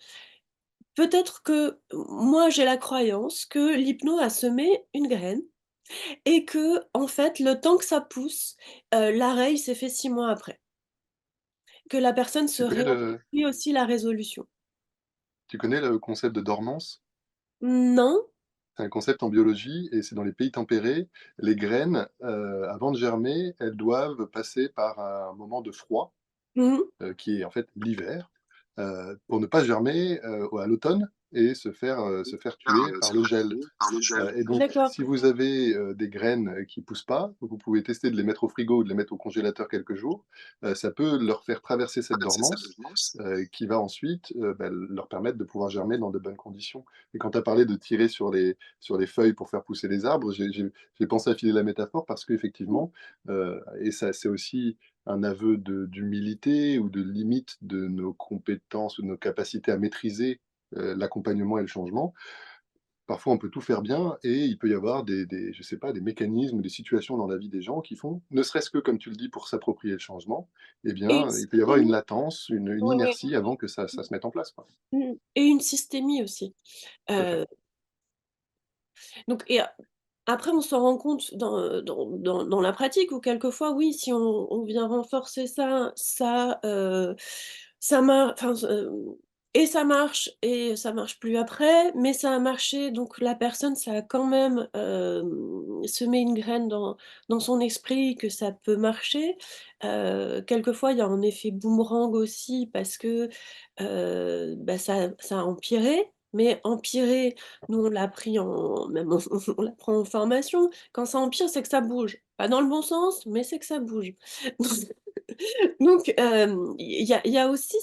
S2: Peut-être que moi, j'ai la croyance que l'hypno a semé une graine et que, en fait, le temps que ça pousse, l'arrêt, il s'est fait 6 mois après. Que la personne se
S1: Tu connais le
S2: réapproprie aussi la résolution.
S1: tu connais le concept de dormance?
S2: Non?
S1: C'est un concept en biologie et c'est dans les pays tempérés, les graines, avant de germer, elles doivent passer par un moment de froid,
S2: Mmh mh.
S1: qui est en fait l'hiver, pour ne pas germer, à l'automne et se faire tuer par le gel. Et donc
S2: D'accord.
S1: si vous avez, des graines, qui poussent pas, vous pouvez tester de les mettre au frigo ou de les mettre au congélateur quelques jours. Ça peut leur faire traverser cette dormance, qui va ensuite, bah, leur permettre de pouvoir germer dans de bonnes conditions. Et quand tu as parlé de tirer sur les feuilles pour faire pousser les arbres, j'ai pensé à filer la métaphore parce
S2: Mmh.
S1: qu'effectivement, et ça c'est aussi un aveu d'humilité ou de limite de nos compétences ou de nos capacités à maîtriser, l'accompagnement et le changement. Parfois, on peut tout faire bien et il peut y avoir des je sais pas, des mécanismes ou des situations dans la vie des gens qui font, ne serait-ce que, comme tu le dis, pour s'approprier le changement, eh
S2: Et une
S1: bien, il peut y avoir une
S2: systémie.
S1: latence, une
S2: Ouais, ouais.
S1: inertie avant que ça se mette en place, quoi.
S2: Mmh. Et une systémie aussi.
S1: Tout à fait.
S2: Heu, donc après on s'en rend compte dans la pratique où quelquefois oui, si on vient renforcer ça, ça enfin, et ça marche plus après, mais ça a marché donc la personne ça a quand même, semé une graine dans son esprit que ça peut marcher. Quelquefois il y a un effet boomerang aussi parce que, bah, ça a empiré, mais empiré, nous on l'a appris en même on l'apprend en formation. Quand ça empire, c'est que ça bouge. Pas dans le bon sens, mais c'est que ça bouge. Donc il y a aussi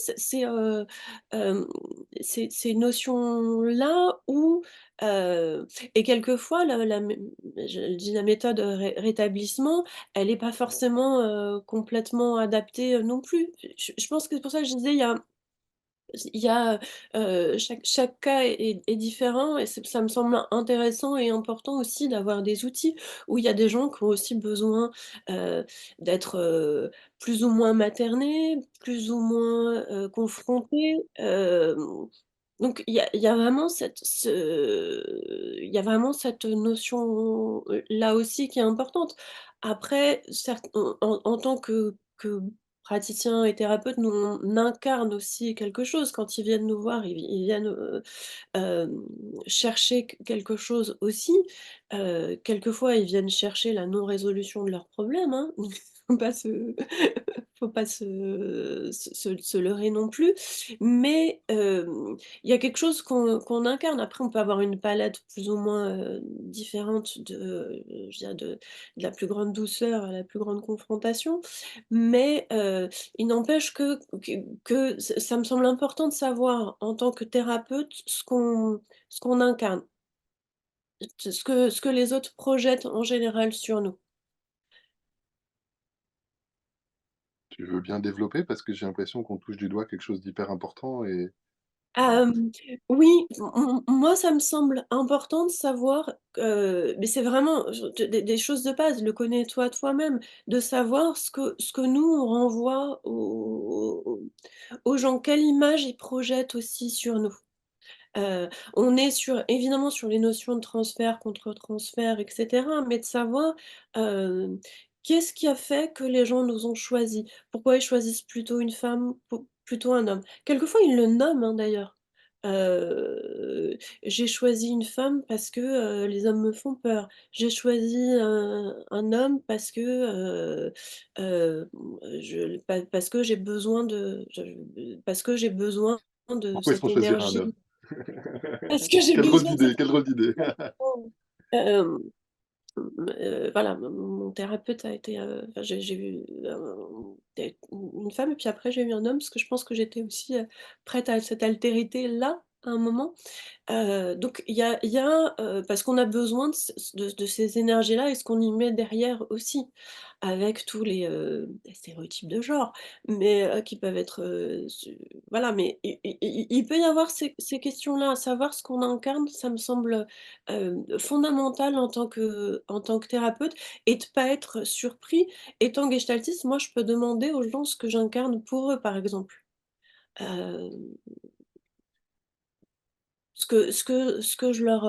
S2: hem, ces notions-là où, et quelquefois la mé je dis la méthode, rétablissement, elle est pas forcément, complètement adaptée, non plus. Je pense que c'est pour ça que je disais il y a, chaque cas est différent et ça me semble intéressant et important aussi d'avoir des outils où il y a des gens qui ont aussi besoin, d'être, plus ou moins maternés, plus ou moins, confrontés, donc il y a vraiment cette notion, là aussi qui est importante. Après certes, en tant que praticien et thérapeute, nous on incarne aussi quelque chose. Quand ils viennent nous voir, ils viennent, chercher quelque chose aussi. Quelquefois, ils viennent chercher la non-résolution de leurs problèmes, hein. Faut pas se faut pas se leurrer non plus. Mais, il y a quelque chose qu'on incarne. Après, on peut avoir une palette plus ou moins, différente je dirais de la plus grande douceur à la plus grande confrontation. Mais, il n'empêche que ça me semble important de savoir en tant que thérapeute ce qu'on incarne, ce que les autres projettent en général sur nous.
S1: Tu veux bien développer? Parce que j'ai l'impression qu'on touche du doigt quelque chose d'hyper important et
S2: Hem, oui, moi ça me semble important de savoir, mais c'est vraiment des choses de base, le connais-toi toi-même, de savoir ce que nous on renvoie aux gens, quelle image ils projettent aussi sur nous. On est évidemment sur les notions de transfert, contre-transfert et cetera, mais de savoir, hem, Qu'est-ce qui a fait que les gens nous ont choisis? Pourquoi ils choisissent plutôt une femme, plutôt un homme? Quelquefois, ils le nomment, hein, d'ailleurs. J'ai choisi une femme parce que, les hommes me font peur. J'ai choisi un homme parce que, parce que j'ai besoin parce que j'ai besoin de
S1: Pourquoi est-ce
S2: cette
S1: qu'on choisirait un
S2: énergie,
S1: homme?
S2: parce que j'ai
S1: Quelle drôle
S2: besoin de
S1: d'idée,
S2: cette
S1: quelle drôle d'idée.
S2: hem voilà, mon thérapeute a été, enfin j'ai eu des une femme et puis après j'ai eu un homme parce que je pense que j'étais aussi, prête à cette altérité-là, à un moment. Donc il y a, parce qu'on a besoin de ces énergies-là et ce qu'on y met derrière aussi, avec tous les stéréotypes de genre, mais qui peuvent être, voilà, mais il peut y avoir ces questions-là, savoir ce qu'on incarne, ça me semble, fondamental en tant que thérapeute et de pas être surpris. Étant gestaltiste, moi, je peux demander aux gens ce que j'incarne pour eux, par exemple. Heu ce que je leur,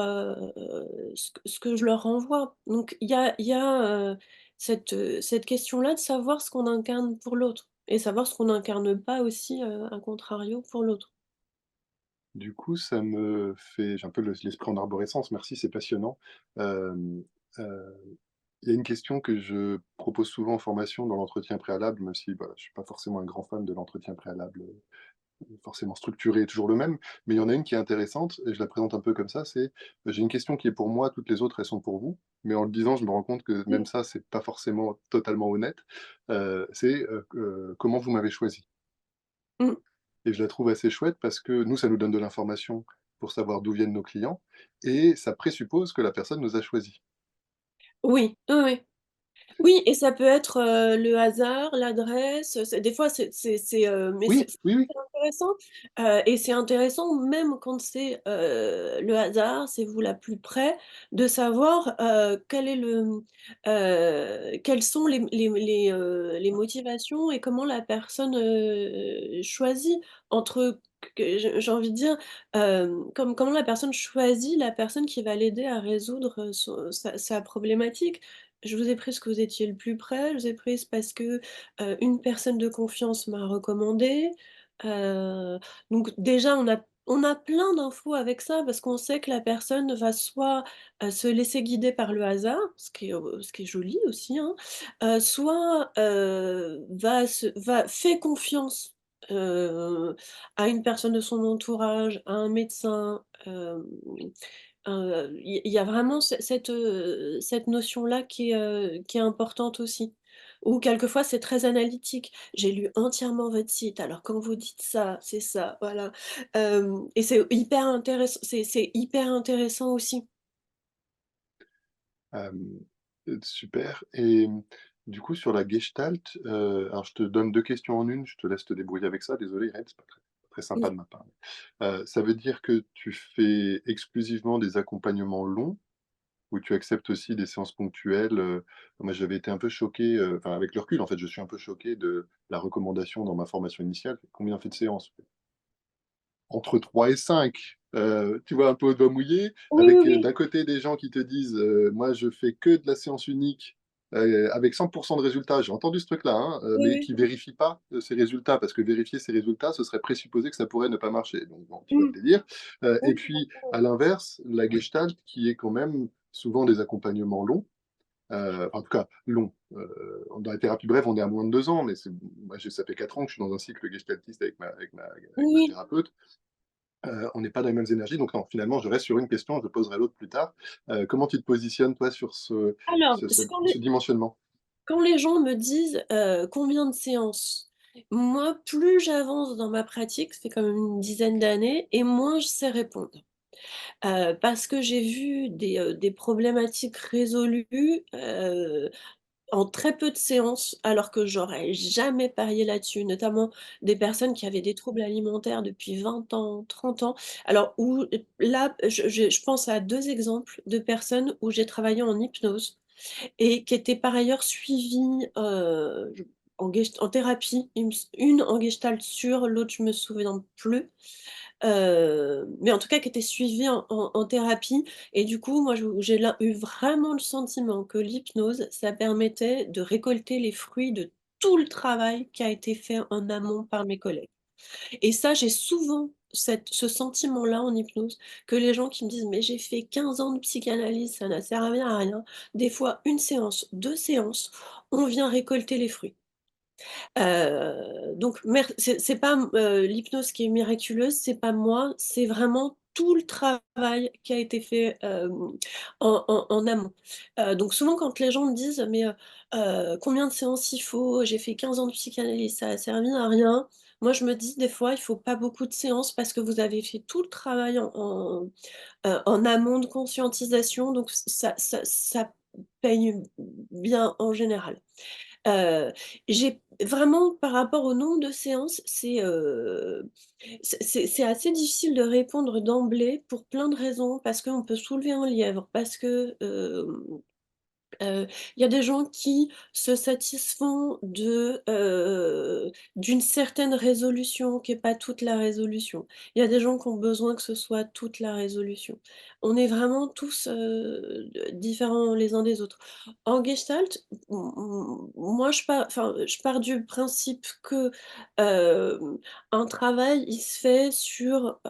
S2: ce que je leur renvoie. Donc il y a, cette question-là de savoir ce qu'on incarne pour l'autre et savoir ce qu'on n'incarne pas aussi, à contrario pour l'autre.
S1: Du coup, ça me fait j'ai un peu l'esprit en arborescence, merci, c'est passionnant. Hem, heu, il y a une question que je propose souvent en formation dans l'entretien préalable, même si, voilà, je suis pas forcément un grand fan de l'entretien préalable, forcément structuré et toujours le même, mais il y en a une qui est intéressante et je la présente un peu comme ça, c'est: «J'ai une question qui est pour moi, toutes les autres, elles sont pour vous». Mais en le disant, je me rends compte que même
S2: Mmh,
S1: ça, c'est pas forcément totalement honnête. «Comment vous m'avez choisi?»
S2: mmh.
S1: Et je la trouve assez chouette parce que nous, ça nous donne de l'information pour savoir d'où viennent nos clients et ça présuppose que la personne nous a choisis.
S2: Oui, oui, oui. Oui et ça peut être, le hasard, l'adresse, c'est des fois mais
S1: Oui, oui, oui.
S2: c'est intéressant, et c'est intéressant même quand c'est, le hasard, c'est vous la plus près, de savoir, quel est quelles sont les motivations et comment la personne, choisit entre que j'ai envie de dire, comment la personne choisit la personne qui va l'aider à résoudre, sa problématique. Je vous ai prise parce que vous étiez le plus près, je vous ai prise parce que, une personne de confiance m'a recommandée. Heu, donc déjà on a plein d'infos avec ça parce qu'on sait que la personne va soit, se laisser guider par le hasard, ce qui est joli aussi, hein, soit, fait confiance, à une personne de son entourage, à un médecin, il y a vraiment cette notion-là qui est importante aussi. Ou quelquefois c'est très analytique. J'ai lu entièrement votre site, alors quand vous dites ça, c'est ça, voilà. Et c'est hyper intéressant aussi.
S1: Hem, super et du coup sur la gestalt, alors je te donne 2 questions en une. Je te laisse te débrouiller avec ça, désolé Irène, c'est pas très sympa
S2: Mmh.
S1: de ma part. Ça veut dire que tu fais exclusivement des accompagnements longs ou tu acceptes aussi des séances ponctuelles? Moi j'avais été un peu choqué, enfin avec le recul en fait, je suis un peu choqué de la recommandation dans ma formation initiale. Combien on fait de séances? Entre 3 et 5, tu vois? Un peu au doigt mouillé
S2: Oui, oui,
S1: avec,
S2: oui.
S1: d'un côté des gens qui te disent, «Moi je fais que de la séance unique, avec 100 de résultats». J'ai entendu ce truc-là, hein,
S2: Oui,
S1: mais
S2: oui.
S1: qui vérifient pas, ces résultats parce que vérifier ces résultats, ce serait présupposer que ça pourrait ne pas marcher. Donc bon, tu vois
S2: Mmh.
S1: le délire. Et
S2: Oui,
S1: puis à l'inverse, la gestalt qui est quand même souvent des accompagnements longs, en tout cas longs, dans la thérapie brève, on est à moins de 2 ans, mais moi ça fait 4 ans que je suis dans un cycle gestaltiste avec ma
S2: oui.
S1: thérapeute. On n'est pas dans les mêmes énergies, donc non, finalement, je reste sur une question, je poserai l'autre plus tard. Comment tu te positionnes, toi, sur
S2: Alors,
S1: ce ce
S2: c'est quand
S1: ce dimensionnement?
S2: quand les gens me disent, combien de séances? Moi, plus j'avance dans ma pratique, ça fait quand même une dizaine d'années et moins je sais répondre. Parce que j'ai vu des problématiques résolues, en très peu de séances, alors que j'aurais jamais parié là-dessus, notamment des personnes qui avaient des troubles alimentaires depuis 20 ans, 30 ans. Alors où là, je pense à 2 exemples de personnes où j'ai travaillé en hypnose et qui étaient par ailleurs suivies, je en thérapie, une en gestalt sûre, l'autre je me souviens plus. mais en tout cas qui était suivi en thérapie et du coup, moi, j'ai là eu vraiment le sentiment que l'hypnose, ça permettait de récolter les fruits de tout le travail qui a été fait en amont par mes collègues. Et ça, j'ai souvent ce sentiment-là en hypnose, que les gens qui me disent: «Mais j'ai fait 15 ans de psychanalyse, ça n'a servi à rien». Des fois, une séance, 2 séances, on vient récolter les fruits. Donc c'est pas l'hypnose qui est miraculeuse, c'est pas moi, c'est vraiment tout le travail qui a été fait, en amont. Donc souvent quand les gens me disent: «Mais, combien de séances il faut? J'ai fait 15 ans de psychanalyse, ça a servi à rien». Moi je me dis des fois: «Il faut pas beaucoup de séances parce que vous avez fait tout le travail en amont de conscientisation, donc ça paye bien en général». Heu, j'ai vraiment par rapport au nombre de séances, c'est assez difficile de répondre d'emblée pour plein de raisons. Parce qu'on peut soulever un lièvre, parce que, il y a des gens qui se satisfont d'une certaine résolution qui est pas toute la résolution. Il y a des gens qui ont besoin que ce soit toute la résolution. On est vraiment tous, différents les uns des autres. En gestalt, moi je pars du principe que, hem, un travail, il se fait sur,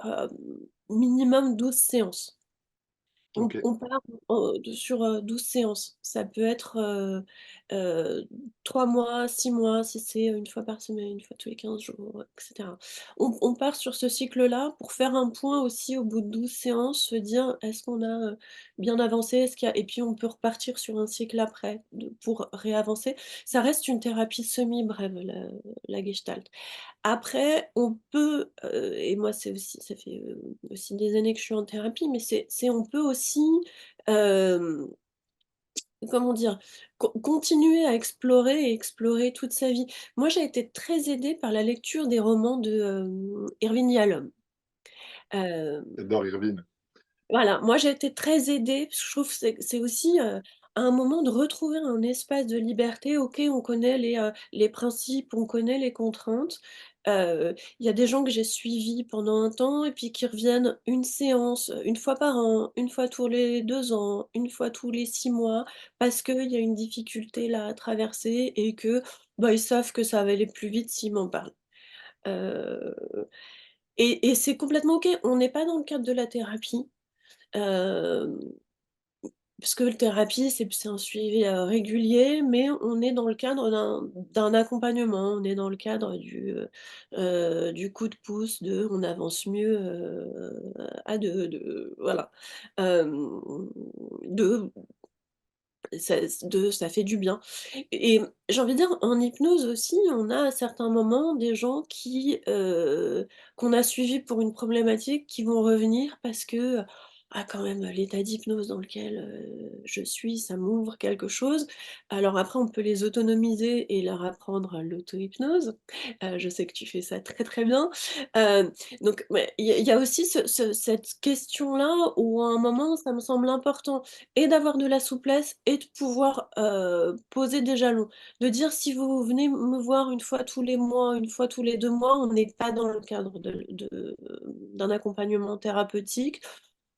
S2: minimum 12 séances.
S1: OK.
S2: On part, sur, 12 séances. Ça peut être, heu, 3 mois, 6 mois, si c'est, une fois par semaine, une fois tous les 15 jours, et cetera. On part sur ce cycle-là pour faire un point aussi au bout de 12 séances, se dire: «Est-ce qu'on a, bien avancé? Est-ce qu'il y a» et puis on peut repartir sur un cycle après pour réavancer. Ça reste une thérapie semi-brève, la gestalt. Après, on peut, et moi c'est aussi ça fait, aussi des années que je suis en thérapie, mais on peut aussi, hem, comment dire? Continuer à explorer et explorer toute sa vie. Moi, j'ai été très aidée par la lecture des romans de, Irving Yalom. Hem
S1: J'adore Irvine.
S2: Voilà, moi j'ai été très aidée, parce que je trouve que c'est aussi, un moment de retrouver un espace de liberté. OK, on connaît les principes, on connaît les contraintes. Il y a des gens que j'ai suivis pendant un temps et puis qui reviennent une séance, une fois par an, une fois tous les 2 ans, une fois tous les 6 mois, parce qu'il y a une difficulté là à traverser et que, bah, ils savent que ça va aller plus vite s'ils m'en parlent. Heu et c'est complètement OK. On n'est pas dans le cadre de la thérapie. Hem, Parce que le thérapie, c'est un suivi, régulier, mais on est dans le cadre d'un accompagnement. On est dans le cadre du coup de pouce, de on avance mieux, à 2, de voilà. Hem, de ça fait du bien et j'ai envie de dire, en hypnose aussi, on a à certains moments des gens qu'on a suivis pour une problématique, qui vont revenir parce que: «Ah quand même, l'état d'hypnose dans lequel, je suis, ça m'ouvre quelque chose». Alors après, on peut les autonomiser et leur apprendre l'auto-hypnose. Je sais que tu fais ça très, très bien. Heu, donc ouais, il y a aussi cette question-là où à un moment, ça me semble important et d'avoir de la souplesse et de pouvoir, poser des jalons. De dire: «Si vous venez me voir une fois tous les mois, une fois tous les 2 mois, on n'est pas dans le cadre d'un accompagnement thérapeutique.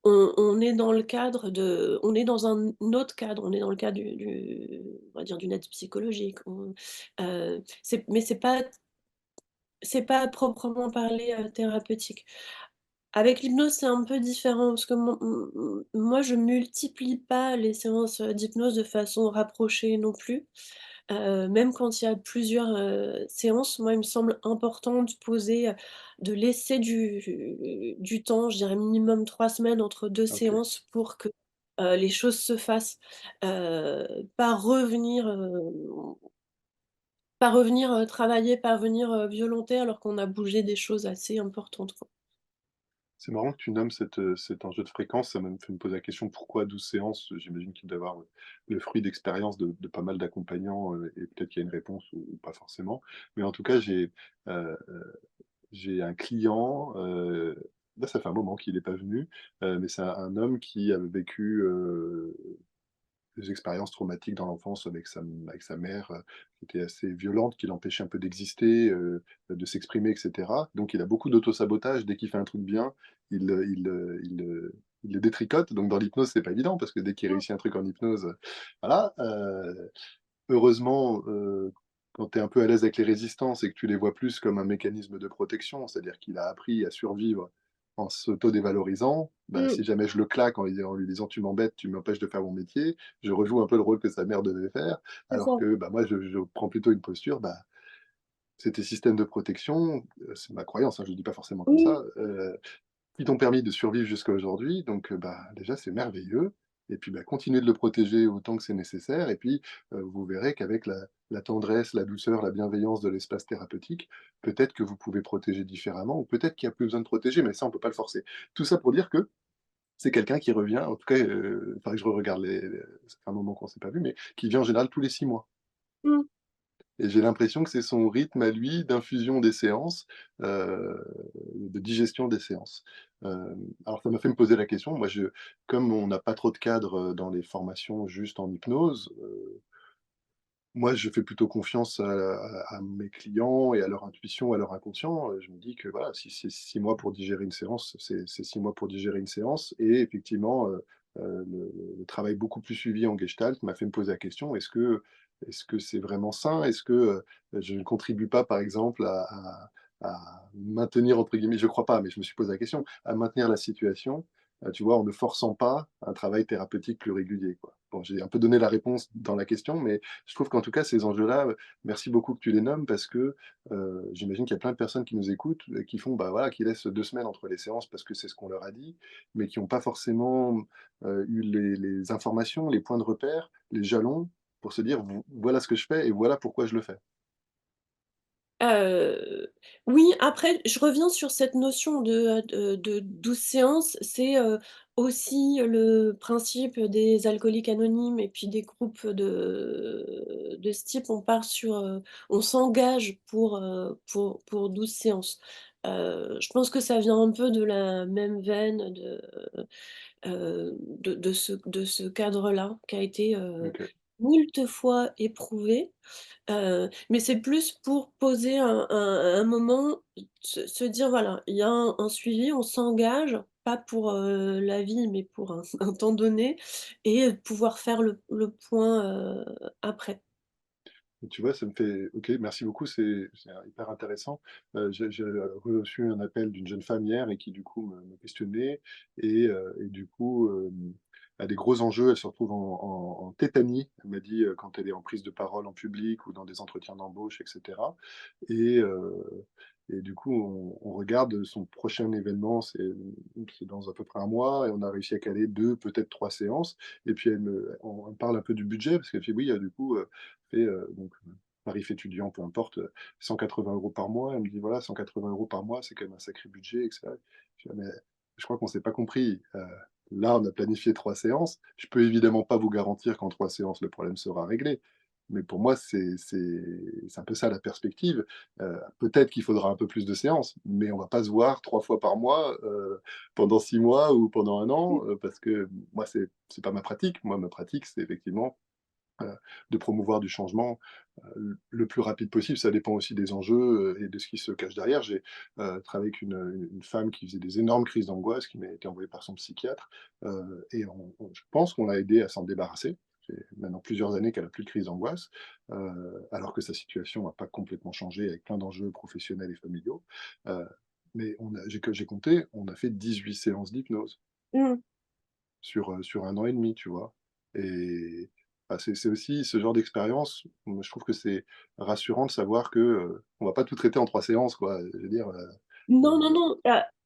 S2: On est dans le cadre de on est dans un autre cadre, on est dans le cadre on va dire d'une aide psychologique». C'est pas à proprement parler, thérapeutique. Avec l'hypnose, c'est un peu différent parce que moi, je multiplie pas les séances, d'hypnose de façon rapprochée non plus. Même quand il y a plusieurs, séances, moi, il me semble important de poser, de laisser du temps, je dirais minimum 3 semaines entre 2
S1: OK.
S2: séances pour que, les choses se fassent. Pas revenir, travailler, pas revenir, violenter alors qu'on a bougé des choses assez importantes, quoi.
S1: C'est marrant que tu nommes cet enjeu de fréquence, ça m'a fait me poser la question: «Pourquoi 12 séances?» J'imagine qu'il doit y avoir, le fruit d'expérience de pas mal d'accompagnants, et peut-être qu'il y a une réponse ou pas forcément. Mais en tout cas, heu j'ai un client, là ça fait un moment qu'il est pas venu, mais c'est un homme qui avait vécu, des expériences traumatiques dans l'enfance avec sa mère, qui était assez violente, qui l'empêchait un peu d'exister, de s'exprimer et cetera. Donc il a beaucoup d'auto-sabotage. Dès qu'il fait un truc bien, il le détricote. Donc dans l'hypnose, c'est pas évident parce que dès qu'il
S2: Mmh,
S1: réussit un truc en hypnose, voilà, heureusement, quand tu es un peu à l'aise avec les résistances et que tu les vois plus comme un mécanisme de protection, c'est-à-dire qu'il a appris à survivre en s'auto-dévalorisant, bah,
S2: mmh,
S1: si jamais je le claque en lui disant: «Tu m'embêtes, tu m'empêches de faire mon métier», je rejoue un peu le rôle que sa mère devait faire,
S2: c'est ça.
S1: alors que, bah, moi je prends plutôt une posture, bah, c'est tes systèmes de protection, c'est ma croyance, hein, je le dis pas forcément comme
S2: Oui.
S1: ça, qui t'ont permis de survivre jusqu'à aujourd'hui. Donc, bah, déjà, c'est merveilleux. Et puis, bah, continuez de le protéger autant que c'est nécessaire. Et puis, vous verrez qu'avec la tendresse, la douceur, la bienveillance de l'espace thérapeutique, peut-être que vous pouvez protéger différemment, ou peut-être qu'il y a plus besoin de protéger, mais ça, on peut pas le forcer. Tout ça pour dire que c'est quelqu'un qui revient, en tout cas, faudrait que je regarde ça fait un moment qu'on s'est pas vu, mais qui vient en général tous les 6 mois.
S2: Mmh.
S1: Et j'ai l'impression que c'est son rythme à lui d'infusion des séances, de digestion des séances. Alors ça m'a fait me poser la question. Moi, comme on n'a pas trop de cadres, dans les formations juste en hypnose, moi, je fais plutôt confiance à mes clients et à leur intuition, à leur inconscient. Je me dis que voilà, si c'est 6 mois pour digérer une séance, c'est 6 mois pour digérer une séance. Et effectivement, le travail beaucoup plus suivi en gestalt m'a fait me poser la question: «Est-ce que c'est vraiment sain? Est-ce que, je ne contribue pas, par exemple, à maintenir» entre guillemets, je crois pas, mais je me suis posé la question, à maintenir la situation, tu vois, en ne forçant pas un travail thérapeutique plus régulier, quoi. Bon, j'ai un peu donné la réponse dans la question, mais je trouve qu'en tout cas, ces enjeux-là, merci beaucoup que tu les nommes parce que, j'imagine qu'il y a plein de personnes qui nous écoutent et qui font, bah, voilà, qui laissent 2 semaines entre les séances parce que c'est ce qu'on leur a dit, mais qui ont pas forcément, eu les informations, les points de repère, les jalons pour se dire: Voilà ce que je fais et voilà pourquoi je le fais».
S2: Oui, après, je reviens sur cette notion de 12 séances. C'est, aussi le principe des alcooliques anonymes et puis des groupes de ce type. On part sur, on s'engage pour 12 séances. Je pense que ça vient un peu de la même veine de ce cadre-là qui a été,
S1: OK.
S2: moult fois éprouvé. Mais c'est plus pour poser un moment, se dire: «Voilà, il y a un suivi, on s'engage, pas pour, la vie, mais pour un un temps donné et pouvoir faire le point, après».
S1: Et tu vois, ça me fait OK, merci beaucoup, c'est hyper intéressant. J'ai reçu un appel d'une jeune femme hier et qui du coup me questionnait et du coup, a des gros enjeux. Elle se retrouve en tétanie. Elle m'a dit, quand elle est en prise de parole en public ou dans des entretiens d'embauche et cetera. Et et du coup, on regarde son prochain événement, c'est dans à peu près un mois et on a réussi à caler 2, peut-être 3 séances. Et puis on parle un peu du budget parce qu'elle fait: «Oui, du coup, fait, donc tarif étudiant, peu importe, 180 € par mois». Elle me dit: «Voilà, 180 € par mois, c'est quand même un sacré budget» et cetera. Je fais: «Mais je crois qu'on s'est pas compris, là, on a planifié 3 séances. Je peux évidemment pas vous garantir qu'en 3 séances, le problème sera réglé». Mais pour moi, c'est un peu ça la perspective. Peut-être qu'il faudra un peu plus de séances, mais on va pas se voir 3 fois par mois, pendant 6 mois ou pendant un an, parce que moi, c'est pas ma pratique. Moi, ma pratique, c'est effectivement heu, de promouvoir du changement, le plus rapide possible. Ça dépend aussi des enjeux, et de ce qui se cache derrière. J'ai, travaillé avec une femme qui faisait des énormes crises d'angoisse, qui m'a été envoyée par son psychiatre, et je pense qu'on l'a aidée à s'en débarrasser. C'est maintenant plusieurs années qu'elle a plus de crise d'angoisse, alors que sa situation n'a pas complètement changé avec plein d'enjeux professionnels et familiaux. Heu, mais j'ai compté, on a fait 18 séances d'hypnose
S2: Mmh.
S1: sur 1 an et demi, tu vois? Et bah, c'est aussi ce genre d'expérience, moi je trouve que c'est rassurant de savoir que, on va pas tout traiter en 3 séances, quoi. Je veux dire,
S2: Non, non, non,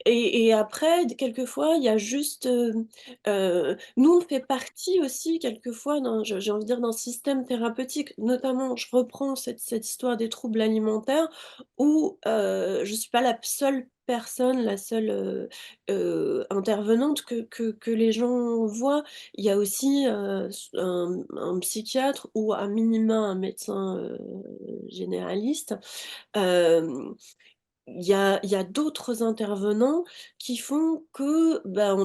S2: et après, quelquefois, il y a juste, nous, on fait partie aussi quelquefois d'un j'ai envie de dire d'un système thérapeutique. Notamment, je reprends cette histoire des troubles alimentaires où, je suis pas la seule personne, la seule, intervenante que les gens voient. Il y a aussi, un psychiatre ou à minima un médecin, généraliste, hem il y a d'autres intervenants qui font que, bah,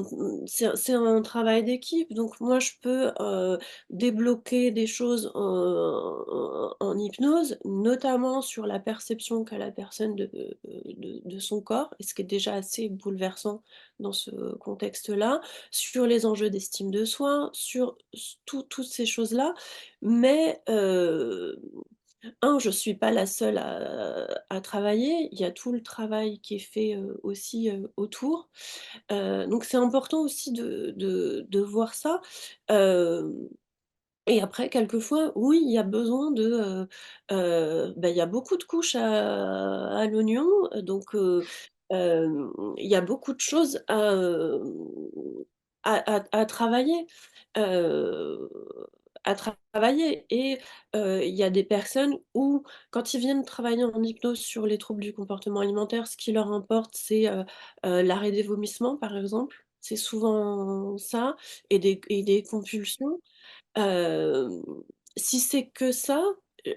S2: c'est un travail d'équipe, donc moi je peux, débloquer des choses en hypnose, notamment sur la perception qu'a la personne de son corps, et ce qui est déjà assez bouleversant dans ce contexte-là, sur les enjeux d'estime de soi, sur toutes ces choses-là, mais je suis pas la seule à travailler, il y a tout le travail qui est fait, aussi, autour. Donc c'est important aussi de voir ça. Hem Et après quelquefois, oui, il y a besoin bah, il y a beaucoup de couches à l'oignon, donc il y a beaucoup de choses à travailler, heu, et il y a des personnes où, quand ils viennent travailler en hypnose sur les troubles du comportement alimentaire, ce qui leur importe, c'est, l'arrêt des vomissements, par exemple. C'est souvent ça, et des compulsions. Hem, Si c'est que ça,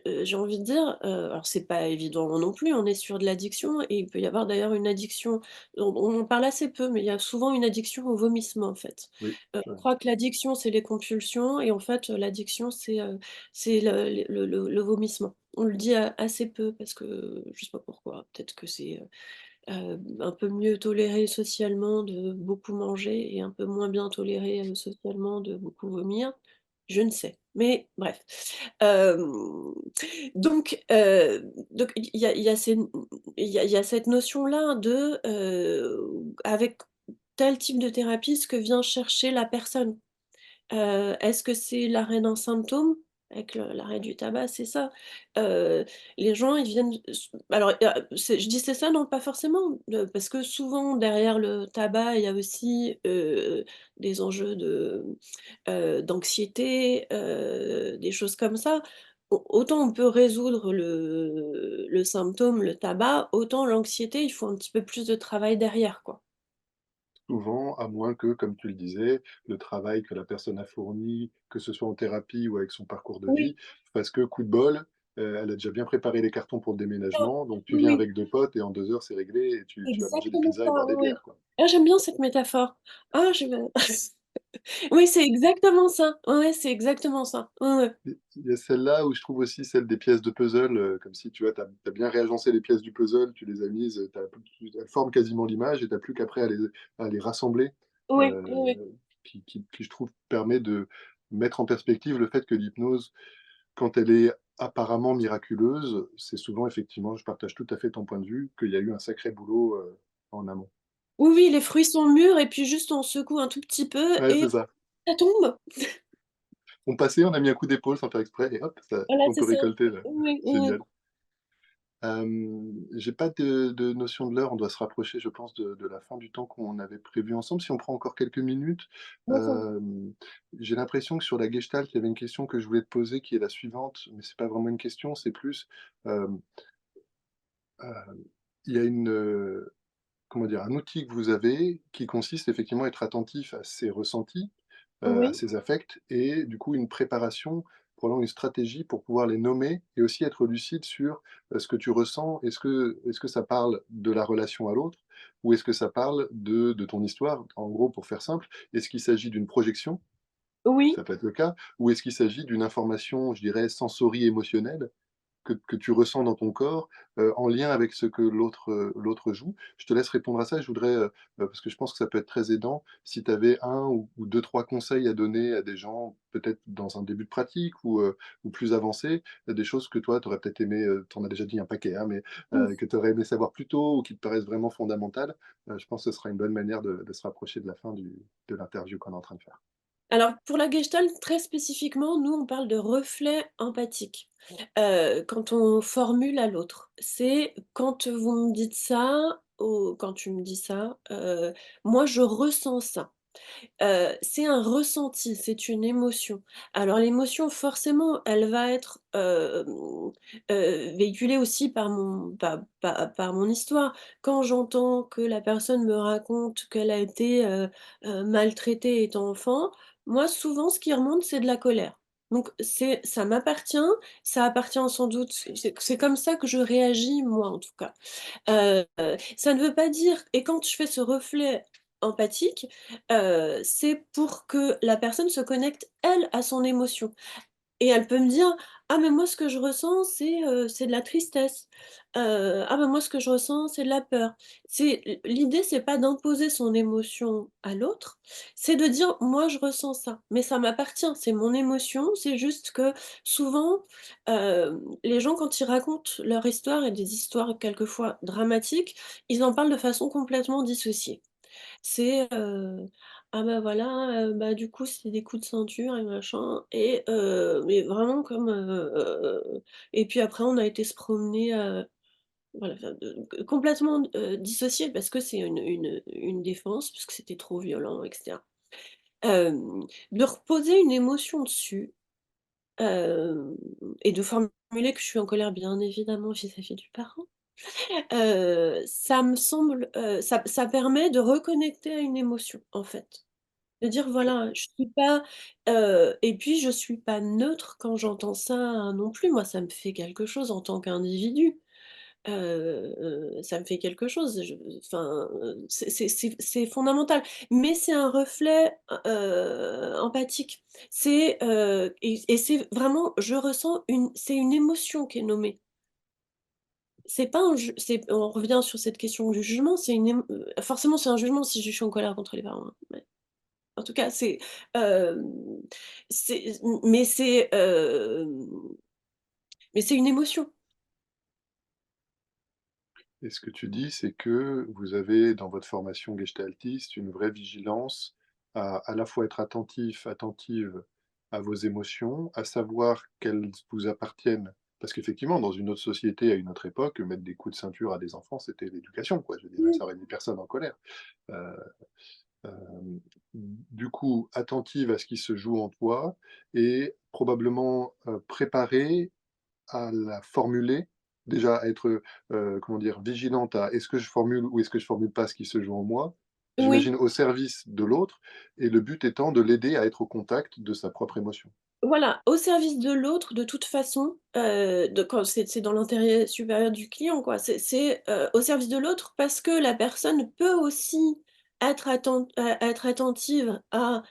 S2: j'ai envie de dire, alors c'est pas évident non plus, on est sur de l'addiction, et il peut y avoir d'ailleurs une addiction, on en parle assez peu, mais il y a souvent une addiction au vomissement, en fait.
S1: Oui,
S2: On
S1: ouais.
S2: croit que l'addiction, c'est les compulsions, et en fait, l'addiction, c'est le vomissement. On le dit assez peu parce que je sais pas pourquoi, peut-être que c'est, un peu mieux toléré socialement de beaucoup manger et un peu moins bien toléré, socialement de beaucoup vomir. Je ne sais, mais bref. Hem, donc il y a cette notion-là de, avec tel type de thérapie, ce que vient chercher la personne. Est-ce que c'est l'arrêt d'un symptôme? Avec l'arrêt du tabac, c'est ça. Heu, les gens, ils viennent alors, je dis: «C'est ça», non, pas forcément, parce que souvent derrière le tabac, il y a aussi, des enjeux d'anxiété, des choses comme ça. Autant on peut résoudre le symptôme, le tabac, autant l'anxiété, il faut un petit peu plus de travail derrière, quoi.
S1: Souvent, à moins que, comme tu le disais, le travail que la personne a fourni, que ce soit en thérapie ou avec son parcours de
S2: Oui,
S1: vie, parce que coup de bol, elle a déjà bien préparé les cartons pour le
S2: ça,
S1: déménagement, donc tu
S2: oui,
S1: viens
S2: oui.
S1: avec 2 potes et en 2 heures, c'est réglé et tu vas manger des
S2: Exactement
S1: pizzas
S2: ça,
S1: et boire des
S2: oui, oui.
S1: bières, quoi.
S2: Ah, j'aime bien cette métaphore. Ah, je vais oui, c'est exactement ça. Ouais, ouais, c'est exactement ça. Ouais, ouais.
S1: Et il y a celle-là où je trouve aussi celle des pièces de puzzle, comme si, tu vois, tu as bien réagencé les pièces du puzzle, tu les as mises, elles forment quasiment l'image et tu as plus qu'après à les rassembler,
S2: Oui, oui, oui.
S1: heu, qui je trouve permet de mettre en perspective le fait que l'hypnose, quand elle est apparemment miraculeuse, c'est souvent effectivement, je partage tout à fait ton point de vue, qu'il y a eu un sacré boulot, en amont.
S2: Oui, oui, les fruits sont mûrs et puis juste on secoue un tout petit peu
S1: Ouais,
S2: et
S1: c'est ça.
S2: ça tombe.
S1: On passait, on a mis un coup d'épaule sans faire exprès et hop, ça
S2: Voilà,
S1: on
S2: c'est
S1: peut
S2: ça.
S1: récolter là.
S2: Oui, oui, oui.
S1: Génial. J'ai pas de notion de l'heure, on doit se rapprocher, je pense, de la fin du temps qu'on avait prévu ensemble. Si on prend encore quelques minutes,
S2: D'accord.
S1: j'ai l'impression que sur la gestalt, il y avait une question que je voulais te poser qui est la suivante, mais c'est pas vraiment une question, c'est plus, hem, il y a comment dire? Un outil que vous avez qui consiste effectivement à être attentif à ses ressentis, à
S2: Oui,
S1: ses affects et du coup une préparation, probablement une stratégie pour pouvoir les nommer et aussi être lucide sur, ce que tu ressens. Est-ce que ça parle de la relation à l'autre ou est-ce que ça parle de ton histoire? En gros, pour faire simple, est-ce qu'il s'agit d'une projection?
S2: oui.
S1: Ça peut être le cas. Ou est-ce qu'il s'agit d'une information, je dirais, sensori-émotionnelle que tu ressens dans ton corps, en lien avec ce que l'autre joue. Je te laisse répondre à ça et je voudrais, parce que je pense que ça peut être très aidant, si tu avais 1 ou 2-3 conseils à donner à des gens, peut-être dans un début de pratique ou plus avancé, des choses que toi tu aurais peut-être aimé, tu en as déjà dit un paquet, hein, mais
S2: Mmh.
S1: que tu aurais aimé savoir plus tôt ou qui te paraissent vraiment fondamentales, je pense que ce sera une bonne manière de se rapprocher de la fin de l'interview qu'on est en train de faire.
S2: Alors pour la gestalt, très spécifiquement, nous on parle de reflet empathique. Quand on formule à l'autre. C'est quand vous me dites ça ou quand tu me dis ça, moi je ressens ça. C'est un ressenti, c'est une émotion. Alors l'émotion forcément, elle va être, véhiculée aussi par mon histoire. Quand j'entends que la personne me raconte qu'elle a été, maltraitée étant enfant, moi souvent ce qui remonte c'est de la colère. Donc ça m'appartient, ça appartient sans doute c'est comme ça que je réagis moi en tout cas. Heu, Ça ne veut pas dire et quand je fais ce reflet empathique, c'est pour que la personne se connecte elle à son émotion. Et elle peut me dire: «Ah mais moi ce que je ressens c'est de la tristesse». «Ah bah moi ce que je ressens c'est de la peur». L'idée c'est pas d'imposer son émotion à l'autre, c'est de dire: «Moi je ressens ça, mais ça m'appartient, c'est mon émotion». C'est juste que souvent, les gens quand ils racontent leur histoire et des histoires quelquefois dramatiques, ils en parlent de façon complètement dissociée. «Ah bah voilà, bah du coup c'est des coups de ceinture et machin» mais vraiment comme, et puis après on a été se promener, voilà, enfin complètement, dissocié parce que c'est une défense, parce que c'était trop violent et cetera. De reposer une émotion dessus, hem et de formuler que je suis en colère bien évidemment vis-à-vis du parent. Ça me semble, ça permet de reconnecter à une émotion, en fait. De dire: «Voilà, je suis pas» et puis je suis pas neutre quand j'entends ça non plus. Moi, ça me fait quelque chose en tant qu'individu. Ça me fait quelque chose, enfin, c'est fondamental. Mais c'est un reflet, empathique. Et c'est vraiment je ressens c'est une émotion qui est nommée. C'est pas un ju c'est on revient sur cette question du jugement, c'est une forcément c'est un jugement si je suis en colère contre les parents, hein, ouais. En tout cas, hem, c'est mais mais c'est une émotion.
S1: Et ce que tu dis, c'est que vous avez dans votre formation gestaltiste une vraie vigilance à la fois être attentive à vos émotions, à savoir qu'elles vous appartiennent. Parce qu'effectivement, dans une autre société, à une autre époque, mettre des coups de ceinture à des enfants, c'était l'éducation, quoi. Je veux dire,
S2: Mmh.
S1: ça aurait mis personne en colère. Heu, hem, du coup, attentive à ce qui se joue en toi et probablement, préparée à la formuler, déjà à être, comment dire? Vigilante à: «Est-ce que je formule ou est-ce que je formule pas ce qui se joue en moi?»
S2: Oui,
S1: J'imagine au service de l'autre et le but étant de l'aider à être au contact de sa propre émotion.
S2: voilà, au service de l'autre de toute façon, de quand c'est dans l'intérêt supérieur du client, quoi. Au service de l'autre parce que la personne peut aussi être attentive à,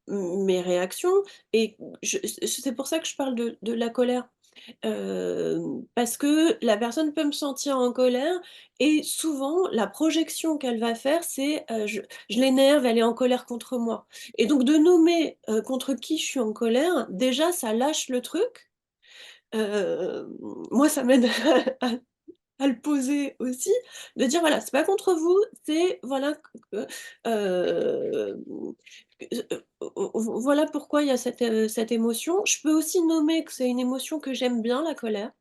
S2: mes réactions et c'est pour ça que je parle de la colère. Parce que la personne peut me sentir en colère et souvent la projection qu'elle va faire c'est, je l'énerve, elle est en colère contre moi et donc de nommer, contre qui je suis en colère, déjà ça lâche le truc. Moi ça m'aide à à le poser aussi, de dire: «Voilà, c'est pas contre vous, c'est voilà que, voilà pourquoi il y a cette émotion». Je peux aussi nommer que c'est une émotion que j'aime bien, la colère.